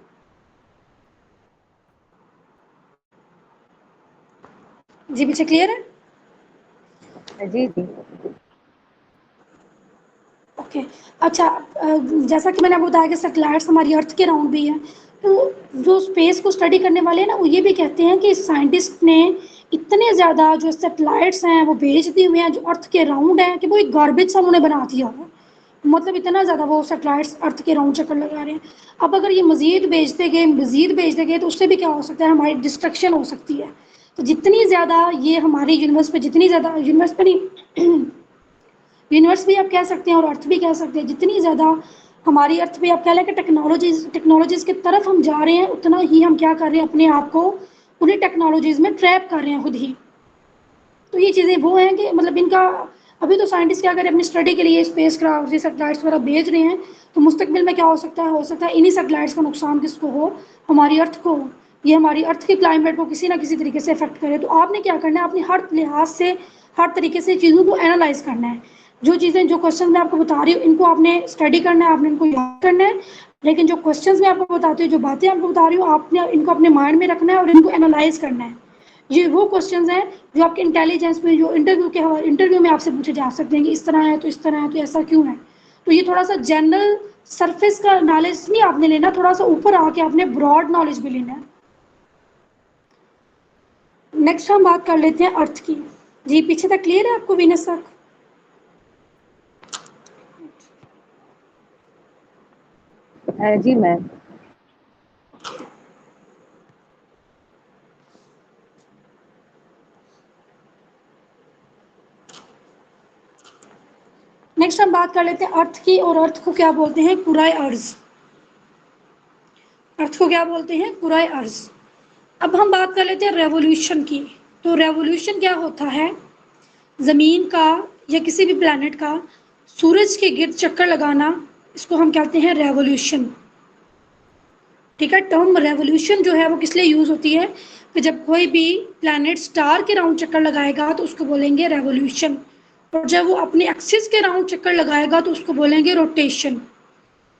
जी बच्चे क्लियर है? जी जी। ओके अच्छा, जैसा कि मैंने आपको बताया कि सैटेलाइट्स हमारी अर्थ के अराउंड भी है, तो जो स्पेस को स्टडी करने वाले हैं ना वो ये भी कहते हैं कि साइंटिस्ट ने इतने ज़्यादा जो सैटेलाइट्स हैं वो भेज दिए हुए हैं जो अर्थ के अराउंड हैं कि वो एक गार्बेज सा उन्होंने बना दिया हुआ। मतलब इतना ज़्यादा वो सैटेलाइट्स अर्थ के अराउंड चक्कर लगा रहे हैं। अब अगर ये मज़ीद भेजते गए तो उससे भी क्या हो सकता है? हमारी डिस्ट्रक्शन हो सकती है। तो जितनी ज़्यादा ये हमारी यूनिवर्स पे, जितनी ज़्यादा यूनिवर्स पे नहीं यूनिवर्स भी आप कह सकते हैं और अर्थ भी कह सकते हैं, जितनी ज़्यादा हमारी अर्थ पे आप कह लें कि टेक्नोलॉजीज़ की तरफ हम जा रहे हैं उतना ही हम क्या कर रहे हैं? अपने आप को उन्हीं टेक्नोलॉजीज़ में ट्रैप कर रहे हैं खुद ही। तो ये चीज़ें वो हैं कि मतलब इनका अभी तो साइंटिस्ट क्या करें अपनी स्टडी के लिए स्पेस क्राफ्ट ये सैटेलाइट्स वगैरह भेज रहे हैं, तो मुस्तकबिल में क्या हो सकता है इन्हीं सैटेलाइट्स का नुकसान किसको हो? हमारी अर्थ को। ये हमारी अर्थ के क्लाइमेट को किसी ना किसी तरीके से इफेक्ट करे। तो आपने क्या करना है? अपने हर लिहाज से हर तरीके से चीज़ों को एनालाइज करना है। जो चीज़ें जो क्वेश्चन मैं आपको बता रही हूँ इनको आपने स्टडी करना है, आपने इनको याद करना है। लेकिन जो क्वेश्चंस मैं आपको बताती हूँ, जो बातें आपको बता रही हूँ, आपने इनको अपने माइंड में रखना है और इनको एनालाइज करना है। ये वो क्वेश्चंस हैं जो आपके इंटेलिजेंस में जो इंटरव्यू में आपसे पूछे जा सकते हैं कि इस तरह है तो इस तरह है तो ऐसा क्यों है। तो ये थोड़ा सा जनरल सरफेस का नॉलेज नहीं आपने लेना, थोड़ा सा ऊपर आके आपने ब्रॉड नॉलेज भी लेना है। नेक्स्ट हम बात कर लेते हैं अर्थ की। जी पीछे तक क्लियर है आपको वीनस तक? जी मैम। नेक्स्ट हम बात कर लेते हैं अर्थ की, और अर्थ को क्या बोलते हैं? कुराए अर्ज। अर्थ को क्या बोलते हैं? कुराए अर्ज। अब हम बात कर लेते हैं रेवोल्यूशन की। तो रेवोल्यूशन क्या होता है? ज़मीन का या किसी भी प्लैनेट का सूरज के गिर्द चक्कर लगाना, इसको हम कहते हैं रेवोल्यूशन। ठीक है, टर्म रेवोल्यूशन जो है वो किस लिए यूज़ होती है? कि जब कोई भी प्लैनेट स्टार के राउंड चक्कर लगाएगा तो उसको बोलेंगे रेवोल्यूशन, और जब वो अपने एक्सिस के राउंड चक्कर लगाएगा तो उसको बोलेंगे रोटेशन।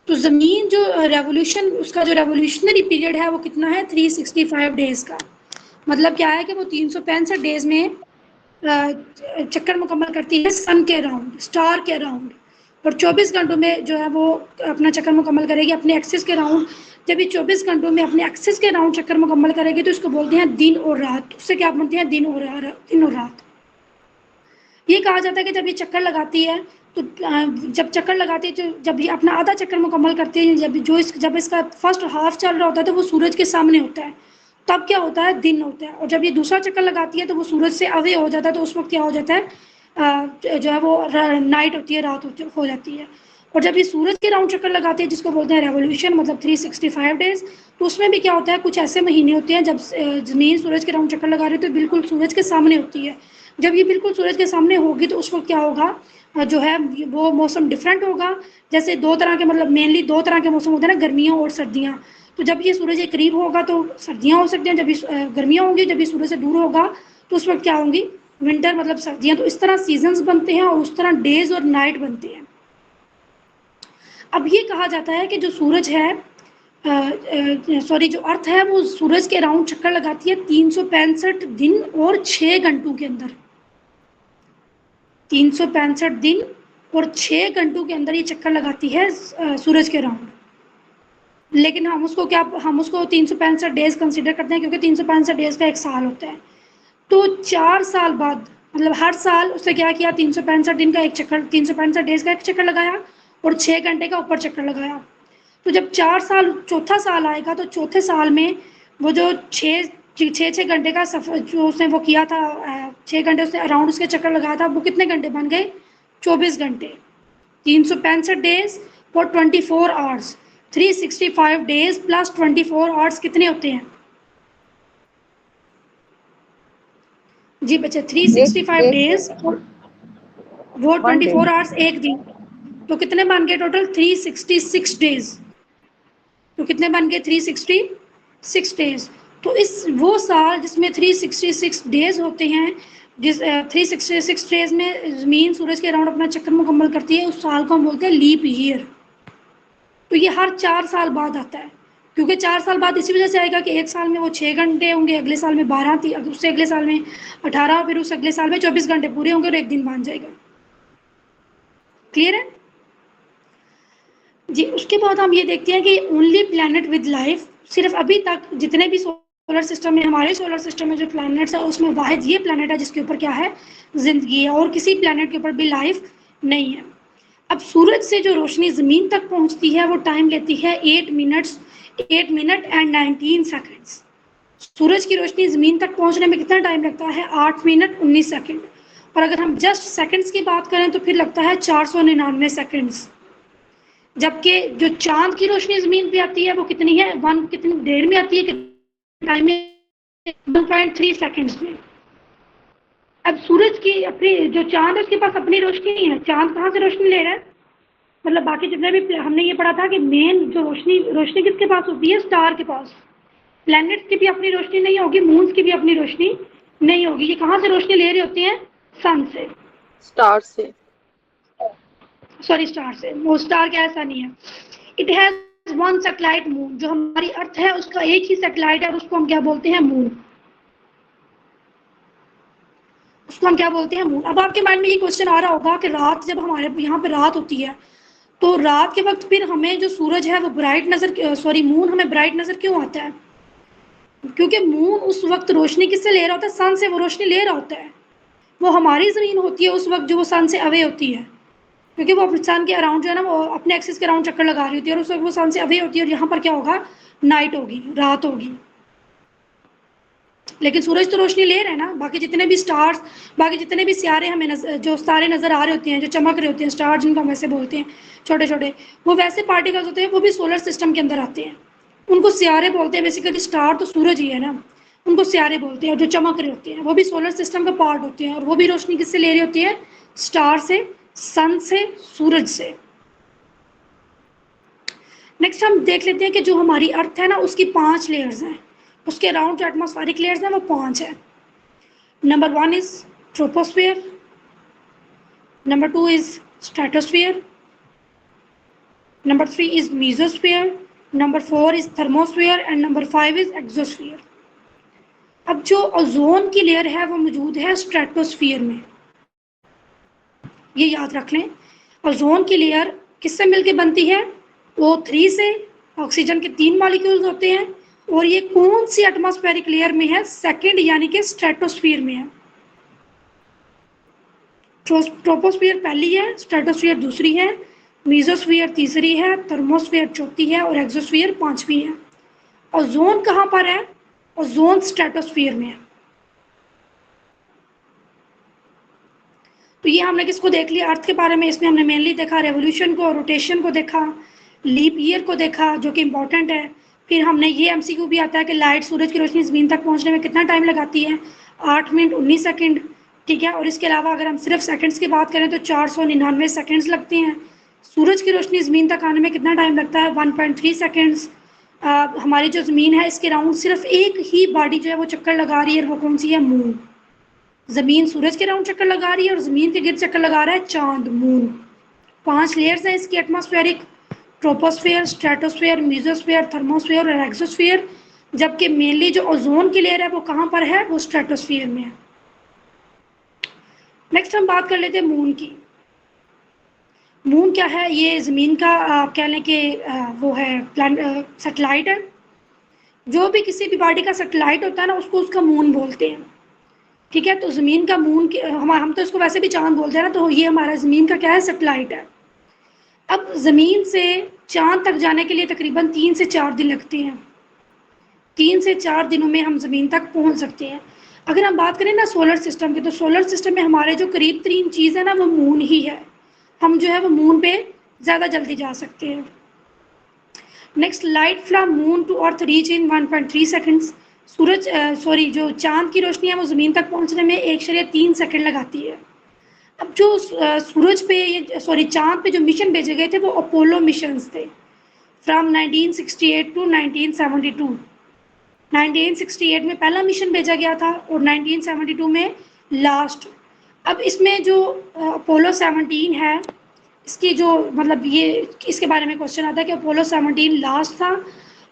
तो ज़मीन जो रेवोल्यूशन, उसका जो रेवोल्यूशनरी पीरियड है वो कितना है? 365 डेज़ का। मतलब क्या है कि वो 365 डेज़ में चक्कर मुकम्मल करती है सन के राउंड, स्टार के राउंड, और 24 घंटों में जो है वो अपना चक्कर मुकम्मल करेगी अपने एक्सिस के राउंड। जब ये 24 घंटों में अपने एक्सिस के राउंड चक्कर मुकम्मल करेगी तो इसको बोलते हैं दिन और रात। उससे क्या बनते हैं? दिन और रात। ये कहा जाता है कि जब ये चक्कर लगाती है तो जब चक्कर लगाती है, जब ये अपना आधा चक्कर मुकम्मल करती है, जब इसका फर्स्ट हाफ चल रहा होता है तो वो सूरज के सामने होता है, तब क्या होता है? दिन होता है। और जब ये दूसरा चक्कर लगाती है तो वो सूरज से अवे हो जाता है, तो उस वक्त क्या हो जाता है? जो है वो नाइट होती है, रात हो जाती है। और जब ये सूरज के राउंड चक्कर लगाते हैं जिसको बोलते हैं रेवोल्यूशन, मतलब 365 डेज़, तो उसमें भी क्या होता है? कुछ ऐसे महीने होते हैं जब ज़मीन सूरज के राउंड चक्कर लगा रही है तो बिल्कुल सूरज के सामने होती है। जब ये बिल्कुल सूरज के सामने होगी तो उस वक्त क्या होगा? जो है वो मौसम डिफरेंट होगा। जैसे दो तरह के, मतलब मेनली दो तरह के मौसम होते हैं ना, गर्मियाँ और सर्दियाँ। तो जब ये सूरज के करीब होगा तो सर्दियाँ हो सकती हैं, जब ये गर्मियाँ होंगी, जब ये सूरज से दूर होगा तो उस वक्त क्या होंगी? विंटर, मतलब सर्दियाँ। तो इस तरह सीजन्स बनते हैं और उस तरह डेज और नाइट बनते हैं। अब ये कहा जाता है कि जो सूरज है जो अर्थ है वो सूरज के अराउंड चक्कर लगाती है 365 दिन और 6 घंटों के अंदर। 365 दिन और 6 घंटों के अंदर ये चक्कर लगाती है सूरज के राउंड। लेकिन हम उसको 365 डेज कंसिडर करते हैं क्योंकि 365 डेज का एक साल होता है। तो 4 साल बाद, मतलब हर साल उसने क्या किया? 365 दिन का एक चक्कर, 365 डेज का एक चक्कर लगाया और 6 घंटे का ऊपर चक्कर लगाया। तो जब 4 साल, चौथा साल आएगा तो चौथे साल में वो जो 6 6 घंटे का सफर जो उसने वो किया था, 6 घंटे उसने अराउंड उसके चक्कर लगाया था, वो कितने घंटे बन गए? 24 घंटे। 365 डेज और 24 आवर्स, 365 डेज प्लस 24 आवर्स कितने होते हैं जी बच्चे? 365 डेज वो 24 आवर्स एक दिन, तो कितने बन गए टोटल? 366 डेज। तो कितने बन गए? 366 डेज। तो इस वो साल जिसमें 366 डेज होते हैं, जिस 366 डेज में ज़मीन सूरज के अराउंड अपना चक्कर मुकम्मल करती है, उस साल को हम बोलते हैं लीप ईयर। तो ये हर 4 साल बाद आता है, क्योंकि 4 साल बाद इसी वजह से आएगा कि एक साल में वो 6 घंटे होंगे, अगले साल में 12, उससे अगले साल में 18, फिर उस अगले साल में 24 घंटे पूरे होंगे और एक दिन बन जाएगा। क्लियर है जी? उसके बाद हम ये देखते हैं कि ओनली प्लैनेट विद लाइफ, सिर्फ अभी तक जितने भी सोलर सिस्टम में, हमारे सोलर सिस्टम में जो प्लैनेट्स है उसमें वाहिद ये प्लैनेट है जिसके ऊपर क्या है? जिंदगी है, और किसी प्लैनेट के ऊपर भी लाइफ नहीं है। अब सूरज से जो रोशनी ज़मीन तक पहुंचती है वो टाइम लेती है 8 मिनट एंड 19 सेकेंड्स। सूरज की रोशनी ज़मीन तक पहुंचने में कितना टाइम लगता है? 8 मिनट 19 सेकेंड। और अगर हम जस्ट सेकेंड्स की बात करें तो फिर लगता है 499 सेकेंड्स। जबकि जो चांद की रोशनी ज़मीन पे आती है वो कितनी है? कितनी देर में आती है? टाइम में 1.3 सेकेंड्स में। अब सूरज की अपनी जो चांद है उसके पास अपनी रोशनी नहीं है। चांद कहाँ से रोशनी ले रहा है? मतलब बाकी जितने भी हमने ये पढ़ा था कि मेन जो रोशनी किसके पास होती है? स्टार के पास। प्लैनेट्स की भी अपनी रोशनी नहीं होगी, मून्स की भी अपनी रोशनी नहीं होगी। ये कहाँ से रोशनी ले रही होती है? सन से, स्टार से, सॉरी स्टार से। वो स्टार क्या ऐसा नहीं है। It has one satellite moon, जो हमारी अर्थ है उसका एक ही सैटेलाइट है और उसको हम क्या बोलते हैं? मून। उसको हम क्या बोलते हैं? मून। अब आपके माइंड में ये क्वेश्चन आ रहा होगा कि रात, जब हमारे यहाँ पे रात होती है तो रात के वक्त फिर हमें जो सूरज है वो ब्राइट नजर, सॉरी मून हमें ब्राइट नजर क्यों आता है? क्योंकि मून उस वक्त रोशनी किससे ले रहा होता है? सन से वो रोशनी ले रहा होता है। वो हमारी ज़मीन होती है उस वक्त जो वो सन से अवे होती है, क्योंकि वो सन के अराउंड जो है ना वो अपने एक्सिस के अराउंड चक्कर लगा रही होती है और उस वक्त वो सन से अवे होती है और यहाँ पर क्या होगा? नाइट होगी, रात होगी। लेकिन सूरज तो रोशनी ले रहे हैं ना। बाकी जितने भी स्टार्स, बाकी जितने भी सितारे हमें जो तारे नज़र आ रहे होते हैं, जो चमक रहे होते हैं, स्टार जिनको हम वैसे बोलते हैं, छोटे छोटे, वो वैसे पार्टिकल्स होते हैं, वो भी सोलर सिस्टम के अंदर आते हैं। उनको सितारे बोलते हैं। बेसिकली स्टार तो सूरज ही है ना, उनको सितारे बोलते हैं। और जो चमक रहे होते हैं वो भी सोलर सिस्टम का पार्ट होते हैं और वो भी रोशनी किससे ले रही होती है? स्टार से, सन से, सूरज से। नेक्स्ट हम देख लेते हैं कि जो हमारी अर्थ है ना उसकी 5 लेयर्स हैं। उसके अराउंड जो एटमॉस्फेरिक लेयर्स हैं वो 5 है। Number 1 is troposphere, number 2 is stratosphere, number 3 is mesosphere, number 4 is thermosphere and number 5 is exosphere. अब जो ओजोन की लेयर है वो मौजूद है स्ट्रेटोस्फियर में, ये याद रख लें। ओजोन की लेयर किससे मिलकर बनती है? O3 से। ऑक्सीजन के 3 मॉलिक्यूल्स होते हैं और ये कौन सी एटमॉस्फेरिक लेयर में है? सेकंड, यानी कि स्ट्रेटोस्फियर में है। ट्रोपोस्फियर पहली है, स्ट्रेटोस्फियर दूसरी है, मीजोस्फियर तीसरी है, थर्मोस्फियर चौथी है और एक्सोस्फियर 5वीं है। ओजोन कहाँ पर है? ओजोन स्ट्रेटोस्फियर में है। तो ये हमने किसको देख लिया? अर्थ के बारे में। इसमें हमने मेनली देखा रेवोल्यूशन को, रोटेशन को देखा, लीप ईयर को देखा जो कि इम्पोर्टेंट है। फिर हमने ये एमसीक्यू भी आता है कि लाइट, सूरज की रोशनी ज़मीन तक पहुंचने में कितना टाइम लगाती है? 8 मिनट 19 सेकेंड। ठीक है। और इसके अलावा अगर हम सिर्फ सेकंड्स की बात करें तो 499 सेकंड्स लगते हैं। सूरज की रोशनी ज़मीन तक आने में कितना टाइम लगता है? 1.3 सेकेंड्स। हमारी जो ज़मीन है इसके राउंड सिर्फ एक ही बॉडी जो है वो चक्कर लगा रही है, वो कौन सी है? मून। ज़मीन सूरज के राउंड चक्कर लगा रही है और ज़मीन के गिर्द चक्कर लगा रहा है चांद, मून। 5 लेयर्स हैं इसकी atmospheric, troposphere, stratosphere, mesosphere, thermosphere और एक्सोस्फियर। जबकि मेनली जो ओजोन की लेयर है वो कहाँ पर है? वो स्ट्रेटोस्फियर में है। नेक्स्ट हम बात कर लेते हैं मून की। मून क्या है? ये ज़मीन का आप कह लें कि वो है सैटेलाइट है। जो भी किसी भी बॉडी का सैटेलाइट होता है ना उसको उसका मून बोलते हैं। ठीक है। तो ज़मीन का मून, हम तो इसको वैसे भी चांद बोलते हैं ना, तो ये हमारा ज़मीन का क्या है? सैटेलाइट है। अब ज़मीन से चांद तक जाने के लिए तकरीबन 3 से 4 दिन लगते हैं। 3 से 4 दिनों में हम ज़मीन तक पहुंच सकते हैं। अगर हम बात करें ना सोलर सिस्टम की, तो सोलर सिस्टम में हमारे जो करीब तरीन चीज़ है ना वो मून ही है। हम जो है वो मून पे ज़्यादा जल्दी जा सकते हैं। Next, light from moon to earth reach in 1.3 seconds. जो चांद की रोशनी है वो ज़मीन तक पहुंचने में 1.3 सेकेंड लगाती है। अब जो सूरज पे चांद पे जो मिशन भेजे गए थे वो अपोलो मिशंस थे फ्रॉम 1968 टू 1972। 1968 में पहला मिशन भेजा गया था और 1972 में लास्ट। अब इसमें जो अपोलो 17 है, इसकी जो मतलब ये इसके बारे में क्वेश्चन आता है कि अपोलो 17 लास्ट था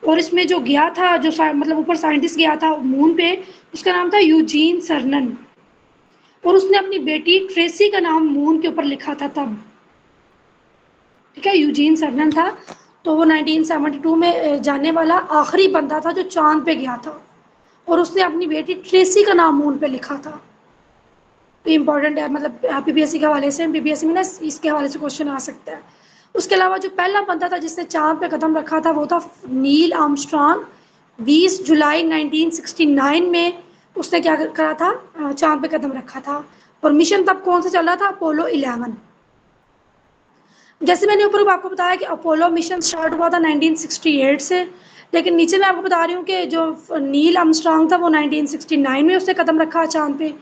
और इसमें जो गया था जो मतलब ऊपर साइंटिस्ट गया था मून पे, उसका नाम था यूजीन सर्नन और उसने अपनी बेटी ट्रेसी का नाम मून के ऊपर लिखा था तब। ठीक है, यूजीन सर्नन था, तो वो 1972 में जाने वाला आखिरी बंदा था जो चांद पे गया था और उसने अपनी बेटी ट्रेसी का नाम मून पे लिखा था। तो इम्पॉर्टेंट है, मतलब पीपीएससी के हवाले से, पीपीएससी में ना इसके हवाले से क्वेश्चन आ सकता है। उसके अलावा जो पहला बंदा था जिसने चांद पे कदम रखा था वो था नील आर्मस्ट्रॉन्ग। 20 जुलाई 1969 में उसने क्या करा था, चांद पे कदम रखा था। और मिशन तब कौन सा चल रहा था, अपोलो 11। जैसे मैंने ऊपर आपको बताया कि अपोलो मिशन स्टार्ट हुआ था 1968 से, लेकिन नीचे मैं आपको बता रही हूँ कि जो नील आर्मस्ट्रॉन्ग था वो 1969 में उसने कदम रखा चांद पे।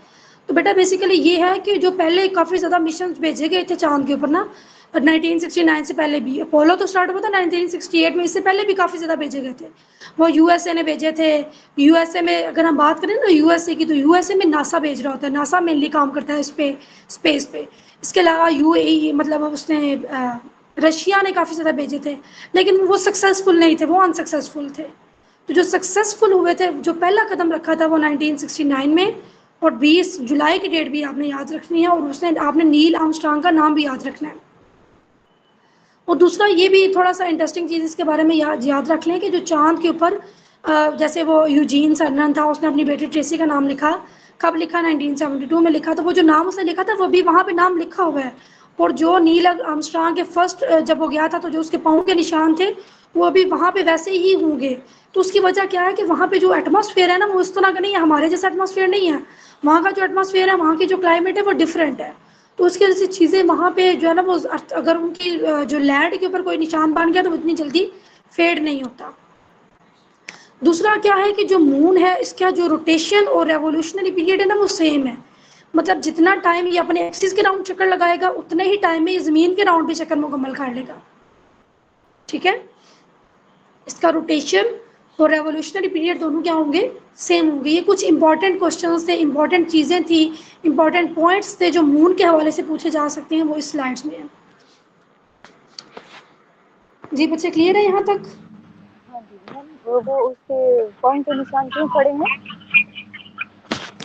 तो बेटा बेसिकली ये है कि जो पहले काफ़ी ज़्यादा मिशन भेजे गए थे चांद के ऊपर ना 1969 से पहले भी। अपोलो तो स्टार्ट हुआ था 1968 में, इससे पहले भी काफ़ी ज़्यादा भेजे गए थे। वो यूएसए ने भेजे थे। यूएसए में अगर हम बात करें ना यूएसए की, तो यूएसए में नासा भेज रहा होता है, नासा मेनली काम करता है इस पे स्पेस पे। इसके अलावा यूएई मतलब उसने रशिया ने काफ़ी ज़्यादा भेजे थे, लेकिन वो सक्सेसफुल नहीं थे, वो अनसक्सेसफुल थे। तो जो सक्सेसफुल हुए थे, जो पहला कदम रखा था वो 1969 में, और 20 जुलाई की डेट भी आपने याद रखनी है, और उसने आपने नील आर्मस्ट्रॉन्ग का नाम भी याद रखना है। और दूसरा ये भी थोड़ा सा इंटरेस्टिंग चीज़ इसके बारे में याद रख लें कि जो चांद के ऊपर जैसे वो यूजीन सर्नन था, उसने अपनी बेटी ट्रेसी का नाम लिखा। कब लिखा, 1972 में लिखा। तो वो जो नाम उसने लिखा था वो भी वहाँ पे नाम लिखा हुआ है। और जो नील आर्मस्ट्रॉन्ग के फर्स्ट जब वो गया था तो जो उसके पाँव के निशान थे वो अभी वहाँ पे वैसे ही होंगे। तो उसकी वजह क्या है कि वहाँ पे जो एटमॉस्फेयर है ना वो इस तरह का नहीं है, हमारे जैसा एटमॉस्फेयर नहीं है। वहाँ का जो एटमॉस्फेयर है, वहाँ की जो क्लाइमेट है वो डिफरेंट है। तो उसकी वजह से चीज़ें वहाँ पे जो है ना वो अगर उनकी जो लैंड के ऊपर कोई निशान बन गया तो इतनी जल्दी फेड नहीं होता। दूसरा क्या है कि जो मून है इसका जो रोटेशन और रेवोल्यूशनरी पीरियड है ना वो सेम है। मतलब जितना टाइम ये अपने एक्सिस के राउंड चक्कर लगाएगा उतने ही टाइम में ये ज़मीन के राउंड पे चक्कर मुकम्मल कर लेगा। ठीक है, इसका रोटेशन और रेवोल्यूशनरी पीरियड दोनों क्या होंगे, सेम होंगे। ये कुछ इंपॉर्टेंट क्वेश्चंस थे, इंपॉर्टेंट चीज़ें थी, इंपॉर्टेंट पॉइंट्स थे जो मून के हवाले से पूछे जा सकते हैं, वो इस स्लाइड्स में है। जी बच्चे क्लियर है यहाँ तक? हाँ जी मैम, वो उसके पॉइंट के निशान क्यों खड़े हैं?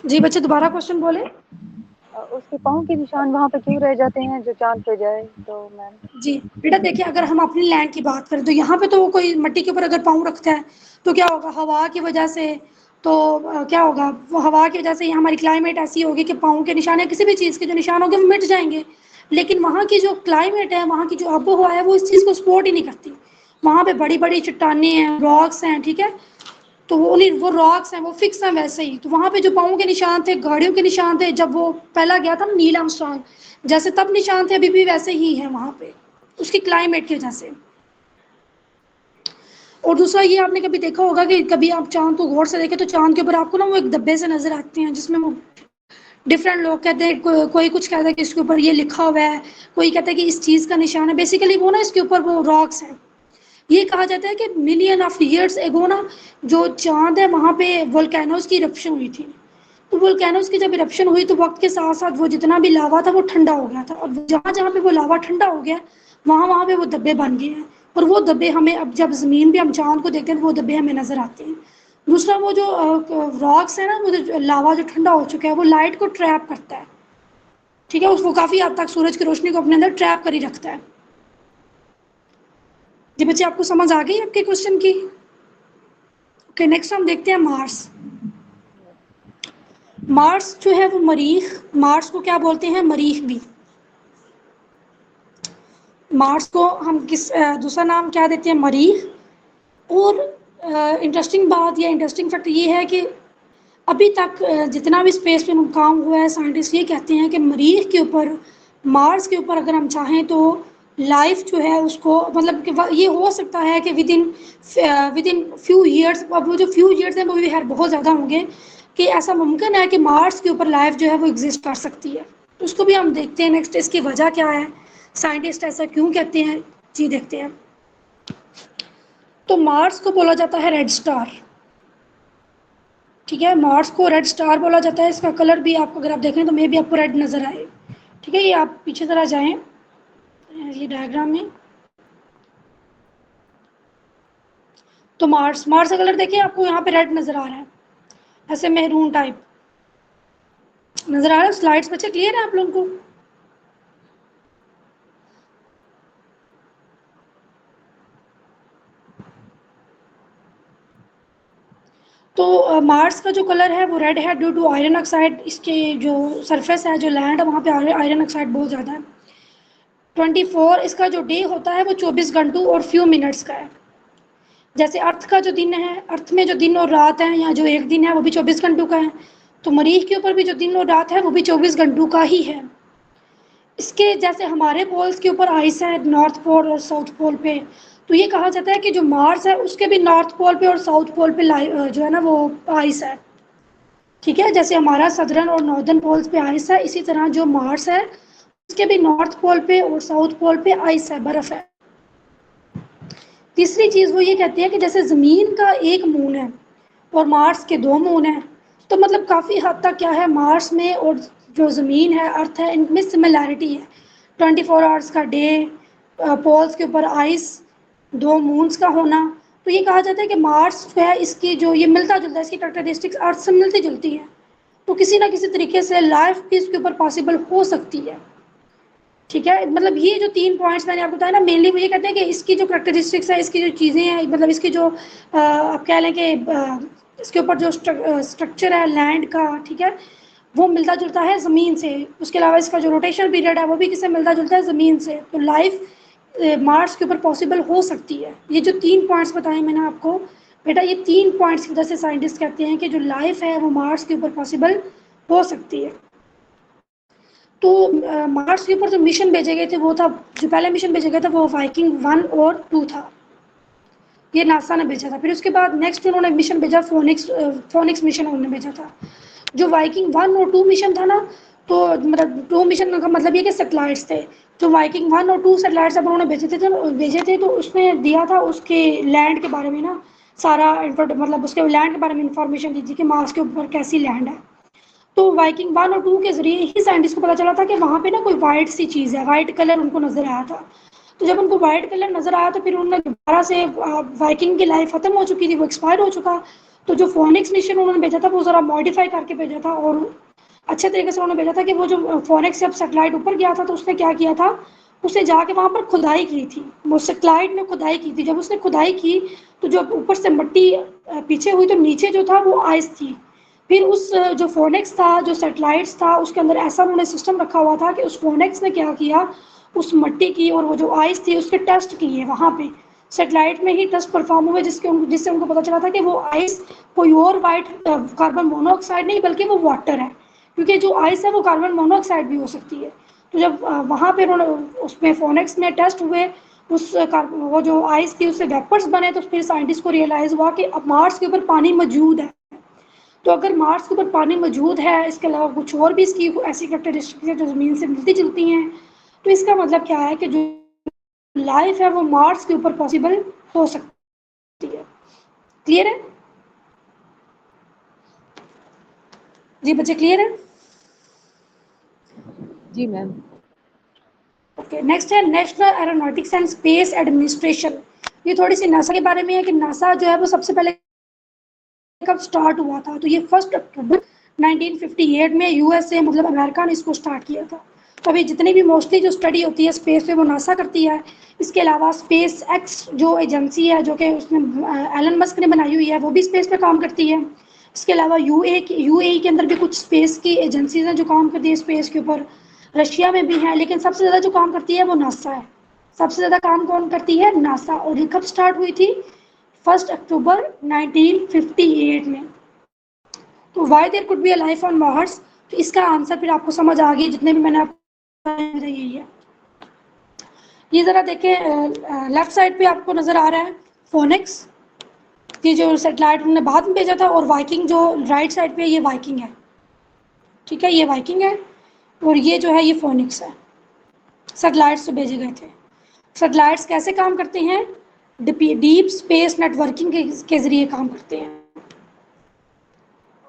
जी बच्चे दोबारा क्वेश्चन बोले। उसके पाँव के निशान वहाँ पे क्यों रह जाते हैं जो चांद पे जाए? तो मैम जी बेटा देखिए, अगर हम अपनी लैंड की बात करें तो यहाँ पे तो कोई मिट्टी के ऊपर अगर पाँव रखता है तो क्या होगा, हवा की वजह से तो क्या होगा, वो हवा की वजह से हमारी क्लाइमेट ऐसी होगी कि पाँव के निशान या किसी भी चीज़ के जो निशान होंगे वो मिट जाएंगे। लेकिन वहाँ की जो क्लाइमेट है, वहाँ की जो आबोहवा है वो इस चीज़ को सपोर्ट ही नहीं करती। वहाँ पे बड़ी बड़ी चट्टानें हैं, रॉक्स हैं, ठीक है, तो वो रॉक्स हैं वो फिक्स हैं वैसे ही। तो वहाँ पे जो पाँव के निशान थे, गाड़ियों के निशान थे, जब वो पहला गया था नील आर्मस्ट्रॉन्ग, जैसे तब निशान थे अभी भी वैसे ही हैं वहाँ पे, उसकी क्लाइमेट की वजह से। और दूसरा ये आपने कभी देखा होगा कि कभी आप चांद को गौर से देखें तो चांद के ऊपर आपको ना वो एक डब्बे से नजर आते हैं जिसमें वो डिफरेंट लोग कहते हैं, कोई कुछ कहता है कि इसके ऊपर ये लिखा हुआ है, कोई कहता है कि इस चीज़ का निशान है। बेसिकली वो ना इसके ऊपर वो रॉक्स हैं। ये कहा जाता है कि मिलियन ऑफ ईयर्स एगो ना जो चांद है वहाँ पे वोल्केनोज की इरप्शन हुई थी। तो वोल्केनोज की जब इरप्शन हुई तो वक्त के साथ साथ वो जितना भी लावा था वो ठंडा हो गया था, और जहाँ जहाँ पे वो लावा ठंडा हो गया वहाँ वहाँ पे वो धब्बे बन गए हैं। और वो धब्बे हमें अब जब ज़मीन पे हम चांद को देखते हैं वो धब्बे हमें नज़र आते हैं। दूसरा वो जो रॉक्स है ना, वो जो लावा जो ठंडा हो चुका है वो लाइट को ट्रैप करता है। ठीक है, उसको काफ़ी हद तक सूरज की रोशनी को अपने अंदर ट्रैप कर ही रखता है। जी बच्चे आपको समझ आ गई आपके क्वेश्चन की? ओके, नेक्स्ट हम देखते हैं मार्स। मार्स जो है वो मरीख, मार्स को क्या बोलते हैं, मरीख भी। मार्स को हम किस दूसरा नाम क्या देते हैं, मरीख। और इंटरेस्टिंग बात या इंटरेस्टिंग फैक्ट ये है कि अभी तक जितना भी स्पेस पे काम हुआ है, साइंटिस्ट ये कहते हैं कि मरीख के ऊपर, मार्स के ऊपर अगर हम चाहें तो लाइफ जो है उसको मतलब कि ये हो सकता है कि विद इन फ्यू ईयर्स, अब वो जो फ्यू ईयर्स हैं वो भी खैर बहुत ज़्यादा होंगे, कि ऐसा मुमकिन है कि मार्स के ऊपर लाइफ जो है वो एग्जिस्ट कर सकती है। तो उसको भी हम देखते हैं नेक्स्ट, इसकी वजह क्या है, साइंटिस्ट ऐसा क्यों कहते हैं, जी देखते हैं। तो मार्स को बोला जाता है रेड स्टार, ठीक है, मार्स को रेड स्टार बोला जाता है। इसका कलर भी आपको अगर आप देखें तो मे भी आपको रेड नज़र आए, ठीक है। ये आप पीछे तरह जाएं ये डायग्राम में, तो मार्स का कलर देखिए आपको यहाँ पे रेड नज़र आ रहा है, ऐसे मेहरून टाइप नज़र आ रहा है। स्लाइड्स बच्चे क्लियर है आप लोगों को? तो मार्स का जो कलर है वो रेड है ड्यू टू आयरन ऑक्साइड। इसके जो सरफेस है, जो लैंड है, वहाँ पे आयरन ऑक्साइड बहुत ज़्यादा है। 24 इसका जो डे होता है वो 24 घंटों और फ्यू मिनट्स का है। जैसे अर्थ का जो दिन है, अर्थ में जो दिन और रात है, या जो एक दिन है वो भी 24 घंटों का है, तो मरीख के ऊपर भी जो दिन और रात है वो भी 24 घंटों का ही है। इसके जैसे हमारे पोल्स के ऊपर आइस है, नॉर्थ पोल और साउथ पोल पे, तो ये कहा जाता है कि जो मार्स है उसके भी नॉर्थ पोल पे और साउथ पोल पे जो है ना वो आइस है, ठीक है। जैसे हमारा सदर्न और नॉर्दर्न पोल्स पे आइस है, इसी तरह जो मार्स है उसके भी नॉर्थ पोल पे और साउथ पोल पे आइस है, बर्फ है। तीसरी चीज़ वो ये कहती है कि जैसे ज़मीन का एक मून है और मार्स के 2 मून हैं, तो मतलब काफ़ी हद तक क्या है, मार्स में और जो ज़मीन है, अर्थ है, इनमें सिमिलैरिटी है। 24 आवर्स का डे, पोल्स के ऊपर आइस, 2 मून्स का होना, तो ये कहा जाता है कि मार्स जो है इसकी जो ये मिलता जुलता है, इसकी कैरेक्टरिस्टिक्स अर्थ से मिलती जुलती है, तो किसी ना किसी तरीके से लाइफ भी इसके ऊपर पॉसिबल हो सकती है, ठीक है। मतलब ये जो 3 पॉइंट्स मैंने आपको बताया ना, मेनली वो ये कहते हैं कि इसकी जो कैरेक्टरिस्टिक्स है, इसकी जो चीज़ें हैं, मतलब इसकी जो आप कह लें कि इसके ऊपर जो स्ट्रक्चर है लैंड का, ठीक है, वो मिलता जुलता है ज़मीन से। उसके अलावा इसका जो रोटेशन पीरियड है वो भी किससे मिलता जुलता है, ज़मीन से। तो लाइफ मार्स के ऊपर पॉसिबल हो सकती है। ये जो 3 पॉइंट्स बताए मैंने आपको बेटा, ये 3 पॉइंट्स की वजह से साइंटिस्ट कहते हैं कि जो लाइफ है वो मार्स के ऊपर पॉसिबल हो सकती है। तो मार्स के ऊपर जो मिशन भेजे गए थे वो था, जो पहले मिशन भेजा गया था वो वाइकिंग 1 और 2 था, ये नासा ने भेजा था। फिर उसके बाद नेक्स्ट उन्होंने मिशन भेजा फोनिक्स मिशन उन्होंने भेजा था। जो वाइकिंग 1 और 2 मिशन था ना, तो मतलब 2 मिशन का मतलब ये कि सैटेलाइट्स थे। जो वाइकिंग 1 और 2 सैटेलाइट्स अब उन्होंने भेजे थे तो उसने दिया था उसके लैंड के बारे में ना सारा, मतलब उसके लैंड के बारे में इंफॉर्मेशन दी थी कि मार्स के ऊपर कैसी लैंड है। तो वाइकिंग 1 और 2 के जरिए ही साइंटिस्ट को पता चला था कि वहाँ पे ना कोई वाइट सी चीज़ है, वाइट कलर उनको नज़र आया था। तो जब उनको वाइट कलर नज़र आया तो फिर उन्होंने दोबारा से, वाइकिंग की लाइफ ख़त्म हो चुकी थी, वो एक्सपायर हो चुका। तो जो फोनिक्स मिशन उन्होंने भेजा था वो ज़रा मॉडिफाई करके भेजा था और अच्छे तरीके से उन्होंने भेजा था कि वो जो फोनिक्स जब सेटेलाइट ऊपर गया था तो उसने क्या किया था, उसने जाके वहाँ पर खुदाई की थी, वो सेटेलाइट में खुदाई की थी। जब उसने खुदाई की तो जो ऊपर से मिट्टी पीछे हुई तो नीचे जो था वो आइस थी। फिर उस जो फोनिक्स था, जो सैटेलाइट्स था, उसके अंदर ऐसा उन्होंने सिस्टम रखा हुआ था कि उस फोनिक्स ने क्या किया, उस मिट्टी की और वो जो आइस थी उसके टेस्ट किए वहाँ पे सैटेलाइट में ही टेस्ट परफॉर्म हुए, जिससे उनको पता चला था कि वो आइस कोई और वाइट कार्बन मोनोऑक्साइड नहीं बल्कि वो वाटर है, क्योंकि जो आइस है वो कार्बन मोनोऑक्साइड भी हो सकती है। तो जब वहाँ पे उन्होंने उसमें फोनिक्स में टेस्ट हुए, वो जो आइस थी उससे वेपर्स बने, तो फिर साइंटिस्ट को रियलाइज़ हुआ कि अब मार्स के ऊपर पानी मौजूद है। तो अगर मार्स के ऊपर पानी मौजूद है, इसके अलावा कुछ और भी इसकी ऐसी कैरेक्टरिस्टिक्स है जो ज़मीन से मिलती जुलती हैं, तो इसका मतलब क्या है कि जो लाइफ है वो मार्स के ऊपर पॉसिबल हो सकती है। क्लियर है जी बच्चे, क्लियर है? जी मैम। ओके, नेक्स्ट है national aeronautics and space administration. ये थोड़ी सी नासा के बारे में है कि नासा जो है वो सबसे पहले कब स्टार्ट हुआ था, तो ये 1 अक्टूबर 1958 में यूएसए मतलब अमेरिका ने इसको स्टार्ट किया था। तो अभी जितनी भी मोस्टली जो स्टडी होती है स्पेस पे वो नासा करती है। इसके अलावा स्पेस एक्स जो एजेंसी है जो कि उसने एलन मस्क ने बनाई हुई है, वो भी स्पेस पे काम करती है। इसके अलावा यूएई के अंदर भी कुछ स्पेस की एजेंसीज हैं जो काम करती है स्पेस के ऊपर। रशिया में भी है, लेकिन सबसे ज़्यादा जो काम करती है वो नासा है। सबसे ज़्यादा काम कौन करती है? नासा। और ये कब स्टार्ट हुई थी? 1 अक्टूबर 1958 में। तो why there could be a life on Mars, तो इसका आंसर फिर आपको समझ आ गई, जितने भी मैंने आपको यही है। ये ज़रा देखें, लेफ्ट साइड पे आपको नज़र आ रहा है फोनिक्स, ये जो सेटेलाइट उन्होंने बाद में भेजा था, और वाइकिंग जो राइट साइड पे, ये वाइकिंग है, ठीक है, ये वाइकिंग है, और ये जो है ये फोनिक्स है, सेटेलाइट्स जो भेजे गए थे। सेटेलाइट्स कैसे काम करते हैं? डीप स्पेस नेटवर्किंग के ज़रिए काम करते हैं।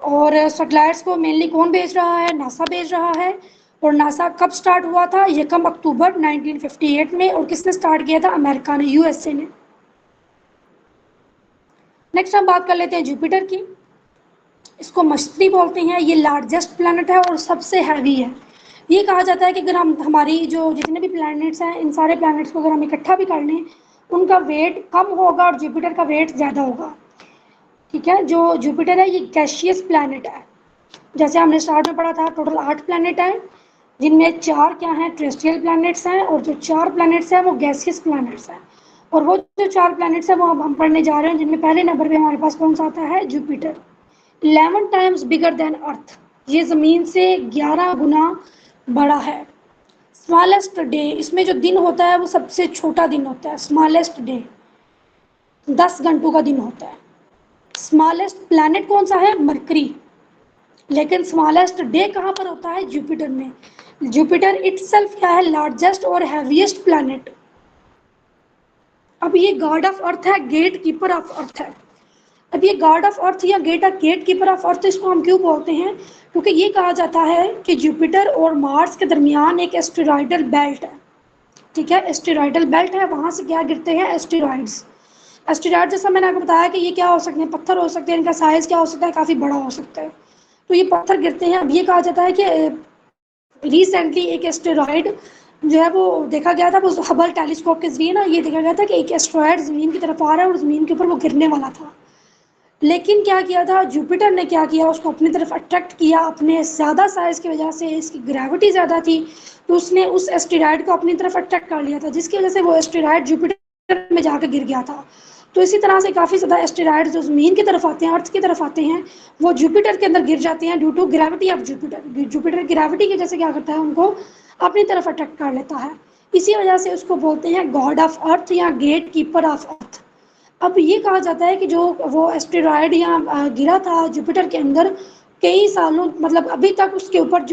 और सेटेलाइट्स को मेनली कौन भेज रहा है? नासा भेज रहा है। और नासा कब स्टार्ट हुआ था? 1 अक्टूबर 1958 में। और किसने स्टार्ट किया था? अमेरिका ने, यूएसए ने। नेक्स्ट हम बात कर लेते हैं जुपिटर की। इसको मछली बोलते हैं, ये लार्जेस्ट प्लैनेट है और सबसे हैवी है। ये कहा जाता है कि अगर हम हमारी जो जितने भी प्लैनेट्स हैं, इन सारे प्लैनेट्स को अगर हम इकट्ठा भी कर लें, उनका वेट कम होगा और जुपिटर का वेट ज़्यादा होगा, ठीक है। जो जुपिटर है ये गैसियस प्लैनेट है। जैसे हमने स्टार्ट में पढ़ा था, टोटल 8 प्लैनेट हैं, जिनमें 4 क्या हैं? टेरेस्ट्रियल प्लैनेट्स हैं, और जो 4 प्लैनेट्स हैं वो गैसियस प्लैनेट्स हैं। और वो जो 4 प्लैनेट्स हैं वो अब हम पढ़ने जा रहे हैं, जिनमें पहले नंबर पे हमारे पास कौन सा आता है? जुपिटर। 11 टाइम्स बिगर देन अर्थ, ये ज़मीन से 11 गुना बड़ा है। स्मॉलेस्ट डे, इसमें जो दिन होता है वो सबसे छोटा दिन होता है। स्मॉलेस्ट डे 10 घंटों का दिन होता है। स्मॉलेस्ट प्लैनेट कौन सा है? मरकरी। लेकिन स्मॉलेस्ट डे कहाँ पर होता है? जुपिटर में। जुपिटर इटसेल्फ क्या है? लार्जेस्ट और हैवीएस्ट प्लैनेट। अब ये गॉड ऑफ अर्थ है, गेट कीपर ऑफ अर्थ है। अब ये गॉड ऑफ अर्थ या गेट कीपर ऑफ अर्थ, इसको हम क्यों बोलते हैं? क्योंकि ये कहा जाता है कि जुपिटर और मार्स के दरमियान एक एस्टेरॉयडल बेल्ट है, ठीक है। एस्टेरॉयडल बेल्ट है, वहाँ से क्या गिरते हैं? एस्टेरॉइड्स। एस्टेरॉइड जैसा मैंने आपको बताया कि ये क्या हो सकते हैं? पत्थर हो सकते हैं, इनका साइज़ क्या हो सकता है? काफ़ी बड़ा हो सकता है। तो ये पत्थर गिरते हैं। अब ये कहा जाता है कि रिसेंटली एक एस्टेरॉयड जो है वो देखा गया था, वो हबल टेलीस्कोप के जरिए ना, ये देखा गया था कि एक एस्टेरॉयड ज़मीन की तरफ आ रहा है और ज़मीन के ऊपर वो गिरने वाला था। लेकिन क्या किया था जुपिटर ने? क्या किया? उसको अपनी तरफ अट्रैक्ट किया। अपने ज़्यादा साइज़ की वजह से, इसकी ग्रेविटी ज़्यादा थी, तो उसने उस एस्टेरॉयड को अपनी तरफ अट्रैक्ट कर लिया था, जिसकी वजह से वो एस्टेरॉयड जुपिटर में जाकर गिर गया था। तो इसी तरह से काफ़ी ज़्यादा एस्टेरॉयड जो ज़मीन की तरफ आते हैं, अर्थ की तरफ आते हैं, वो जुपिटर के अंदर गिर जाते हैं due to gravity of Jupiter. Jupiter gravity की वजह से क्या करता है? उनको अपनी तरफ अट्रैक्ट कर लेता है। इसी वजह से उसको बोलते हैं गॉड ऑफ अर्थ या गेट कीपर ऑफ अर्थ। अब ये कहा जाता है कि जो वो एस्टेरॉयड या गिरा था जुपिटर के अंदर, कई सालों, मतलब अभी तक उसके ऊपर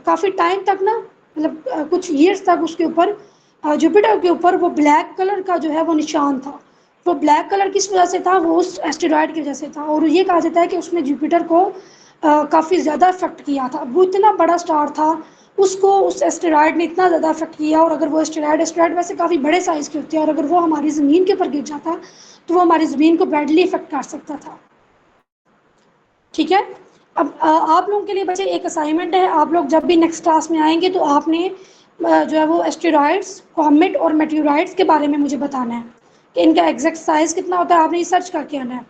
काफ़ी टाइम तक ना, मतलब कुछ ईयर्स तक उसके ऊपर, जुपिटर के ऊपर वो ब्लैक कलर का जो है वो निशान था। वो ब्लैक कलर किस वजह से था? वो उस एस्टेरॉयड की वजह से था। और ये कहा जाता है कि उसने जुपिटर को काफ़ी ज़्यादा इफेक्ट किया था। वो इतना बड़ा स्टार था, उसको उस एस्टेरॉयड ने इतना ज़्यादा इफेक्ट किया। और अगर वो एस्टेरॉयड वैसे काफ़ी बड़े साइज़ के होते हैं, और अगर वो हमारी ज़मीन के ऊपर गिर जाता तो वो हमारी ज़मीन को बैडली इफेक्ट कर सकता था, ठीक है। अब आप लोगों के लिए बच्चे एक असाइनमेंट है, आप लोग जब भी नेक्स्ट क्लास में आएंगे तो आपने जो है वो एस्टेरॉयड्स, कॉमेट और मेटेओराइट्स के बारे में मुझे बताना है कि इनका एग्जैक्ट साइज़ कितना होता है। आपने रिसर्च करके आना है,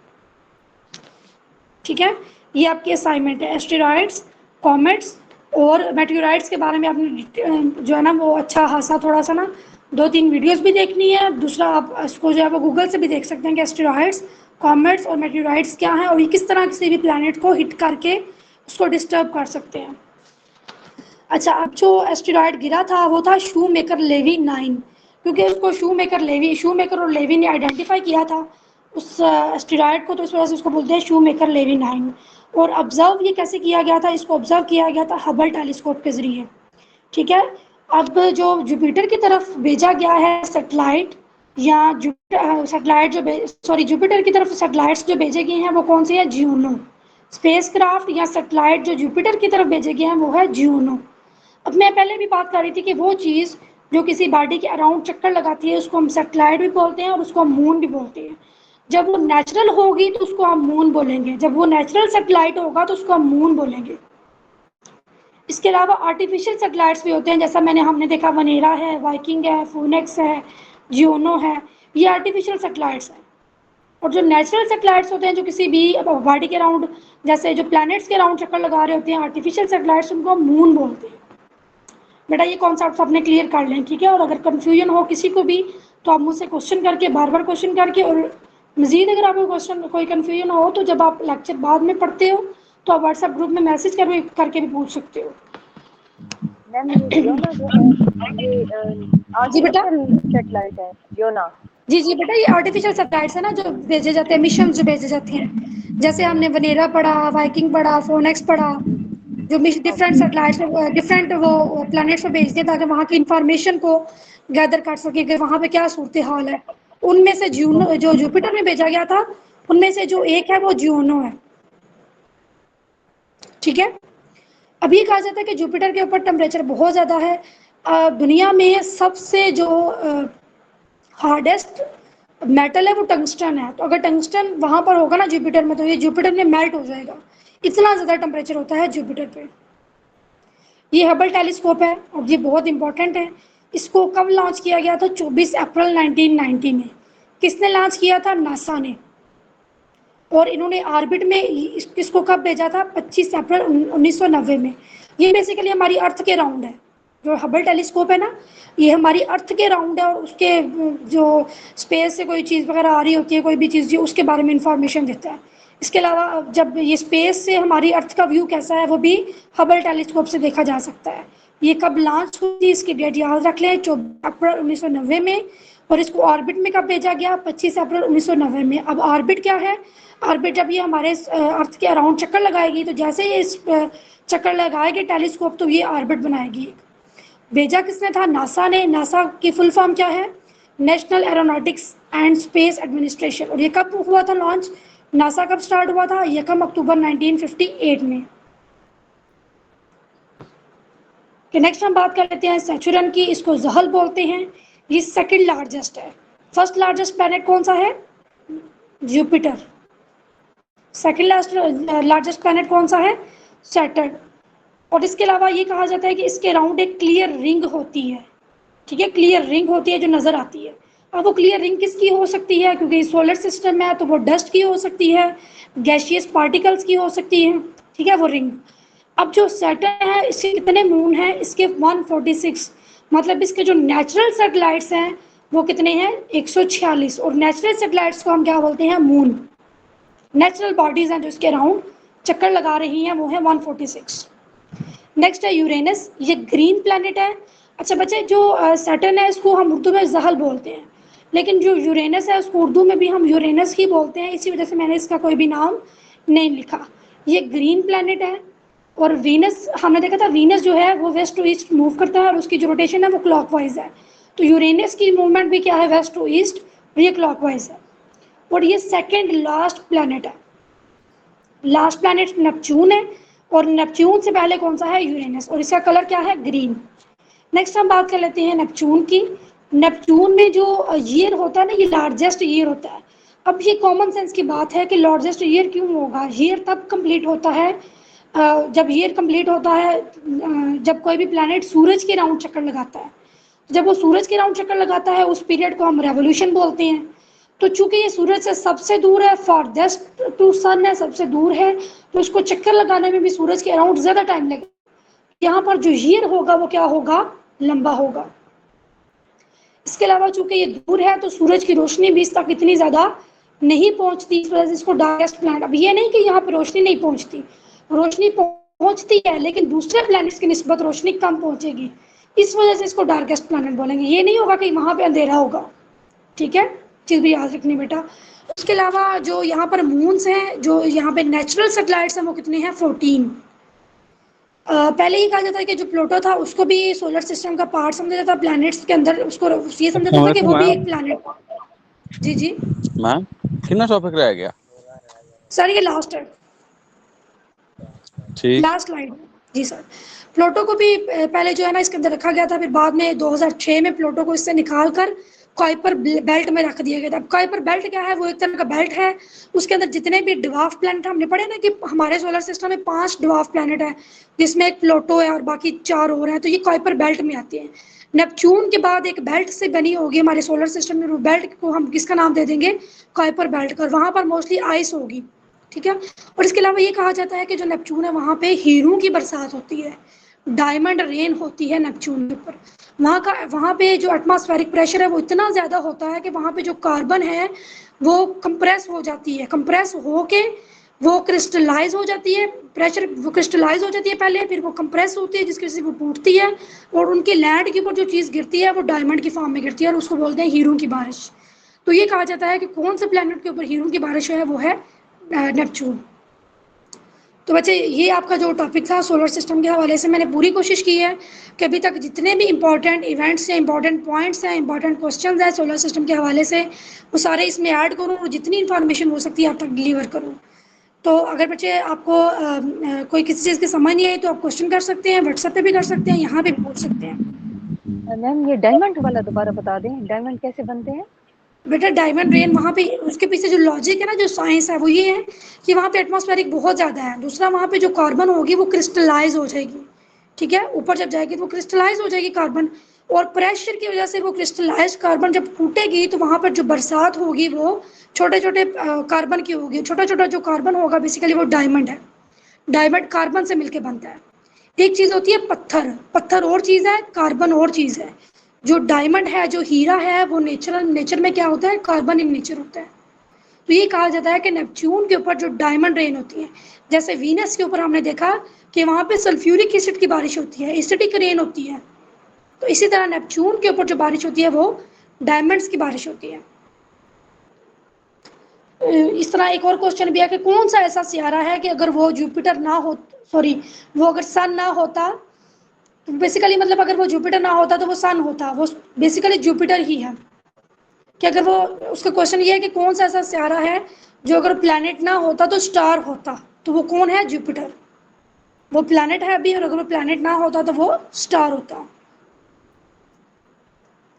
ठीक है। ये आपकी असाइनमेंट है। एस्टेरॉयड्स, कॉमेट्स और मेटेओराइट्स के बारे में आपने जो है ना वो अच्छा खासा थोड़ा सा ना 2-3 वीडियोस भी देखनी है। दूसरा आप इसको जो है वो गूगल से भी देख सकते हैं कि एस्टेरॉयड्स, कॉमेट्स और मेटेओराइट्स क्या हैं, और ये किस तरह किसी भी प्लैनेट को हिट करके उसको डिस्टर्ब कर सकते हैं। अच्छा, अब जो एस्टेरॉयड गिरा था वो था शूमेकर लेवी 9, क्योंकि उसको शूमेकर और लेवी ने आइडेंटिफाई किया था उस एस्टेरॉयड को, तो इस वजह से उसको बोलते हैं शूमेकर लेवी 9। और ऑब्जर्व ये कैसे किया गया था? इसको ऑब्जर्व किया गया था हबल टेलीस्कोप के ज़रिए, ठीक है। अब जो जुपिटर की तरफ भेजा गया है सेटेलाइट, या सेटेलाइट जुपिटर की तरफ सेटेलाइट्स जो भेजे गए हैं वो कौन से हैं? जूनो। स्पेसक्राफ्ट या सेटेलाइट जो जुपिटर की तरफ भेजे गए हैं वो है जूनो। अब मैं पहले भी बात कर रही थी कि वो चीज़ जो किसी बॉडी के अराउंड चक्कर लगाती है उसको हम सेटेलाइट भी बोलते हैं और उसको हम मून भी बोलते हैं। जब वो नेचुरल होगी तो उसको हम मून बोलेंगे, जब वो नेचुरल सेटेलाइट होगा तो उसको हम मून बोलेंगे। इसके अलावा आर्टिफिशियल सेटेलाइट्स भी होते हैं, जैसा हमने देखा वनेरा है, वाइकिंग है, फोनिक्स है, जियोनो है, ये आर्टिफिशियल सेटेलाइट्स हैं। और जो नेचुरल सेटेलाइट्स होते हैं जो किसी भी बॉडी के अराउंड, जैसे जो प्लैनेट्स के अराउंड चक्कर लगा रहे होते हैं, आर्टिफिशियल सेटेलाइट्स, उनको मून बोलते हैं। बेटा ये कॉन्सेप्ट अपने क्लियर कर लें, ठीक है। और अगर कन्फ्यूजन हो किसी को भी तो आप मुझसे क्वेश्चन करके, बार बार क्वेश्चन करके और मज़ीद अगर आपको क्वेश्चन कोई कन्फ्यूजन हो तो जब आप लेक्चर बाद में पढ़ते हो तो आप व्हाट्सएप ग्रुप में मैसेज करके भी पूछ सकते हो। मैम ये जियोना जो है ये जी बेटा। आर्टिफिशियल सैटेलाइट है जियोना। जी बेटा, ये आर्टिफिशियल सैटेलाइट्स है ना जो भेजे जाते हैं, मिशन जो भेजे जाते हैं। जैसे हमने वनेरा पढ़ा, वाइकिंग पढ़ा, फोनेक्स पढ़ा, जो डिफरेंट सैटेलाइट्स डिफरेंट वो प्लैनेट्स पे भेजते हैं ताकि वहाँ की इंफॉर्मेशन को गैदर कर सके कि वहाँ पे क्या सूरत हाल है। उनमें से जो जुपिटर में भेजा गया था उनमें से जो एक है वो जियोनो है। ठीक है। अब ये कहा जाता है कि जुपिटर के ऊपर टेम्परेचर बहुत ज़्यादा है। दुनिया में सबसे जो हार्डेस्ट मेटल है वो टंगस्टन है। तो अगर टंगस्टन वहाँ पर होगा ना जुपिटर में तो ये जुपिटर में मेल्ट हो जाएगा, इतना ज़्यादा टेम्परेचर होता है जुपिटर पे। ये हबल टेलीस्कोप है और ये बहुत इंपॉर्टेंट है। इसको कब लॉन्च किया गया था? 24 अप्रैल 1990 में। किसने लॉन्च किया था? नासा ने। और इन्होंने ऑर्बिट में इसको कब भेजा था? 25 अप्रैल 1990 में। ये बेसिकली हमारी अर्थ के राउंड है। जो हबल टेलीस्कोप है ना, ये हमारी अर्थ के राउंड है और उसके जो स्पेस से कोई चीज़ वगैरह आ रही होती है, कोई भी चीज़ जो उसके बारे में इंफॉर्मेशन देता है। इसके अलावा जब ये स्पेस से हमारी अर्थ का व्यू कैसा है वो भी हबल टेलीस्कोप से देखा जा सकता है। ये कब लॉन्च हुई थी इसकी डेट याद रख लें, 24 अप्रैल 1990 में। और इसको ऑर्बिट में कब भेजा गया? 25 अप्रैल 1990 में। अब ऑर्बिट क्या है? ऑर्बिट जब ये हमारे अर्थ के अराउंड चक्कर लगाएगी तो जैसे ये इस चक्कर लगाएगी टेलीस्कोप तो ये ऑर्बिट बनाएगी। भेजा किसने था? नासा ने। नासा की फुल फॉर्म क्या है? National aeronautics and space administration. और ये कब हुआ था लॉन्च? नासा कब स्टार्ट हुआ था? 1 अक्टूबर 1958 में। नेक्स्ट हम बात कर लेते हैं सैटर्न की। इसको ज़हल बोलते हैं। ये सेकंड लार्जेस्ट है। फर्स्ट लार्जेस्ट प्लैनेट कौन सा है? जुपिटर। सेकंड लार्जेस्ट प्लैनेट कौन सा है? सैटर्न। और इसके अलावा ये कहा जाता है कि इसके अराउंड एक क्लियर रिंग होती है। ठीक है, क्लियर रिंग होती है जो नज़र आती है। अब वो क्लियर रिंग किसकी हो सकती है? क्योंकि सोलर सिस्टम में है तो वो डस्ट की हो सकती है, गैसियस पार्टिकल्स की हो सकती है। ठीक है, वो रिंग। अब जो सैटर्न है इसके कितने मून हैं? इसके 146। मतलब इसके जो नेचुरल सैटेलाइट्स हैं वो कितने हैं? 146। और नेचुरल सैटेलाइट्स को हम क्या बोलते हैं? मून। नेचुरल बॉडीज हैं जो इसके अराउंड चक्कर लगा रही हैं वो है 146। नेक्स्ट है यूरेनस। ये ग्रीन प्लैनेट है। अच्छा बच्चे, जो सैटर्न है इसको हम उर्दू में ज़हल बोलते हैं, लेकिन जो यूरेनस है उसको उर्दू में भी हम यूरेनस ही बोलते हैं। इसी वजह से मैंने इसका कोई भी नाम नहीं लिखा। ये ग्रीन प्लैनेट है। और वीनस हमने देखा था, वीनस जो है वो वेस्ट टू ईस्ट मूव करता है और उसकी जो रोटेशन है वो क्लॉकवाइज है। तो यूरेनस की मूवमेंट भी क्या है? वेस्ट टू ईस्ट, और ये क्लॉकवाइज है। और ये सेकेंड लास्ट प्लैनेट है। लास्ट प्लैनेट नेपच्यून है और नेपच्यून से पहले कौन सा है? यूरेनस। और इसका कलर क्या है? ग्रीन। नेक्स्ट हम बात कर लेते हैं नेपच्यून की। नेपच्यून में जो ईयर होता है ना, ये लार्जेस्ट ईयर होता है। अब ये कॉमन सेंस की बात है कि लार्जेस्ट ईयर क्यों होगा? ईयर तब कंप्लीट होता है जब ईयर कंप्लीट होता है जब कोई भी प्लैनेट सूरज के राउंड चक्कर लगाता है। जब वो सूरज के राउंड चक्कर लगाता है उस पीरियड को हम रेवोल्यूशन बोलते हैं। तो चूंकि ये सूरज से सबसे दूर है, फारदेस्ट टू सन है, सबसे दूर है, तो उसको चक्कर लगाने में भी सूरज के अराउंड ज़्यादा टाइम लगेगा। यहाँ पर जो ईयर होगा वो क्या होगा? लंबा होगा। इसके अलावा चूंकि ये दूर है तो सूरज की रोशनी भी इस तक इतनी ज़्यादा नहीं पहुँचती, इस वजह से इसको डार्केस्ट प्लैनेट। अब ये नहीं कि यहाँ पर रोशनी नहीं पहुँचती, रोशनी पहुँचती है, लेकिन दूसरे प्लैनेट्स की निस्बत रोशनी कम पहुँचेगी, इस वजह से इसको डार्केस्ट प्लैनेट बोलेंगे। ये नहीं होगा कि वहाँ पे अंधेरा होगा। ठीक है, चीज़ भी याद रखनी बेटा। उसके अलावा जो यहाँ पर मून्स हैं, जो यहाँ पे नेचुरल सैटेलाइट्स हैं वो कितने हैं? 14। पहले ही कहा जाता है कि जो प्लूटो था उसको भी सोलर सिस्टम का पार्ट समझा जाता है, प्लैनेट्स के अंदर उसको ये समझा जाता है कि वो भी एक प्लैनेट। जी जी मैम कितना टॉपिक रह गया? सर ये लास्ट है, ठीक। Last slide. जी सर, प्लूटो को भी पहले जो है ना इसके अंदर रखा गया था, फिर बाद में 2006 में प्लूटो को इससे निकाल कर कुइपर बेल्ट में रख दिया गया था। कुइपर बेल्ट क्या है? वो एक तरह का बेल्ट है, उसके अंदर जितने भी ड्वार्फ प्लैनेट, हमने पढ़े ना कि हमारे सोलर सिस्टम में 5 ड्वार्फ प्लैनेट है जिसमें एक प्लूटो है और बाकी 4 और हैं, तो ये कुइपर बेल्ट में आते हैं। नेपच्यून के बाद एक बेल्ट से बनी होगी हमारे सोलर सिस्टम में, बेल्ट को हम किसका नाम दे देंगे? कुइपर बेल्ट कर। वहाँ पर मोस्टली आइस होगी। ठीक है, और इसके अलावा ये कहा जाता है कि जो नेपच्यून है वहाँ पे हीरों की बरसात होती है, डायमंड रेन होती है नेपच्यून के ऊपर। वहाँ पे जो एटमॉस्फेरिक प्रेशर है वो इतना ज़्यादा होता है कि वहाँ पे जो कार्बन है वो कंप्रेस हो जाती है, कंप्रेस होके वो क्रिस्टलाइज हो जाती है, प्रेशर वो क्रिस्टलाइज हो जाती है पहले, फिर वो कंप्रेस होती है जिसकी वजह से वो टूटती है और उनके लैंड के ऊपर जो चीज़ गिरती है वो डायमंड की फॉर्म में गिरती है और उसको बोलते हैं हीरों की बारिश। तो ये कहा जाता है कि कौन से प्लैनेट के ऊपर हीरों की बारिश है, वो है नेपच्यून। तो बच्चे ये आपका जो टॉपिक था सोलर सिस्टम के हवाले से मैंने पूरी कोशिश की है कि अभी तक जितने भी इंपॉर्टेंट इवेंट्स हैं, इंपॉर्टेंट पॉइंट्स हैं, इंपॉर्टेंट क्वेश्चंस हैं सोलर सिस्टम के हवाले से, वो सारे इसमें ऐड करूँ और जितनी इन्फॉर्मेशन हो सकती है आप तक डिलीवर करूँ। तो अगर बच्चे आपको कोई किसी चीज़ की समझ नहीं आई तो आप क्वेश्चन कर सकते हैं, व्हाट्सएप पे भी कर सकते हैं, यहाँ पे भी पूछ सकते हैं। मैम ये डायमंड वाला दोबारा बता दें, डायमंड कैसे बनते हैं? बेटा डायमंड रेन वहाँ पे उसके पीछे जो लॉजिक है ना, जो साइंस है वो ये है कि वहाँ पे एटमॉस्फेरिक बहुत ज़्यादा है, दूसरा वहाँ पे जो कार्बन होगी वो क्रिस्टलाइज हो जाएगी, ठीक है, ऊपर जब जाएगी तो वो क्रिस्टलाइज हो जाएगी कार्बन, और प्रेशर की वजह से वो क्रिस्टलाइज कार्बन जब टूटेगी तो वहाँ पर जो बरसात होगी वो छोटे छोटे कार्बन की होगी, छोटा छोटा जो कार्बन होगा बेसिकली वो डायमंड है, डायमंड कार्बन से मिलके बनता है। एक चीज़ होती है पत्थर, पत्थर और चीज़ है, कार्बन और चीज़ है। जो डायमंड है, जो हीरा है, वो नेचर में क्या होता है, कार्बन इन नेचर होता है। तो ये कहा जाता है कि नेपच्यून के ऊपर जो डायमंड रेन होती है, जैसे वीनस के ऊपर हमने देखा कि वहाँ पे सल्फ्यूरिक एसिड की बारिश होती है, एसिडिक रेन होती है, तो इसी तरह नेपच्यून के ऊपर जो बारिश होती है वो डायमंड्स की बारिश होती है। इस तरह एक और क्वेश्चन भी है कि कौन सा ऐसा सियारा है कि अगर वो जुपिटर ना हो, सॉरी वो अगर सन ना होता, तो बेसिकली मतलब अगर वो जुपिटर ना होता तो वो सन होता, वो बेसिकली जुपिटर ही है। कि अगर वो, उसका क्वेश्चन ये है कि कौन सा ऐसा सियारा है जो अगर प्लैनेट ना होता तो स्टार होता, तो वो कौन है, जुपिटर। वो प्लैनेट है अभी, और अगर वो प्लैनेट ना होता तो वो स्टार होता,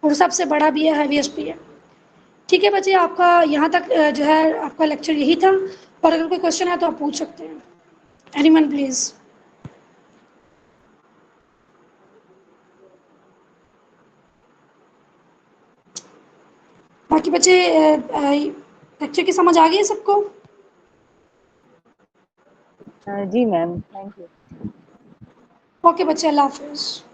और सबसे बड़ा भी है, हैवीएस्ट भी है। ठीक है बच्चे, आपका यहाँ तक जो है आपका लेक्चर यही था, और अगर कोई क्वेश्चन है तो आप पूछ सकते हैं। Anyone please. बाकी बच्चे लेक्चर की समझ आ गई है सबको? जी मैम, थैंक यू। ओके बच्चे, अल्लाह हाफिज़।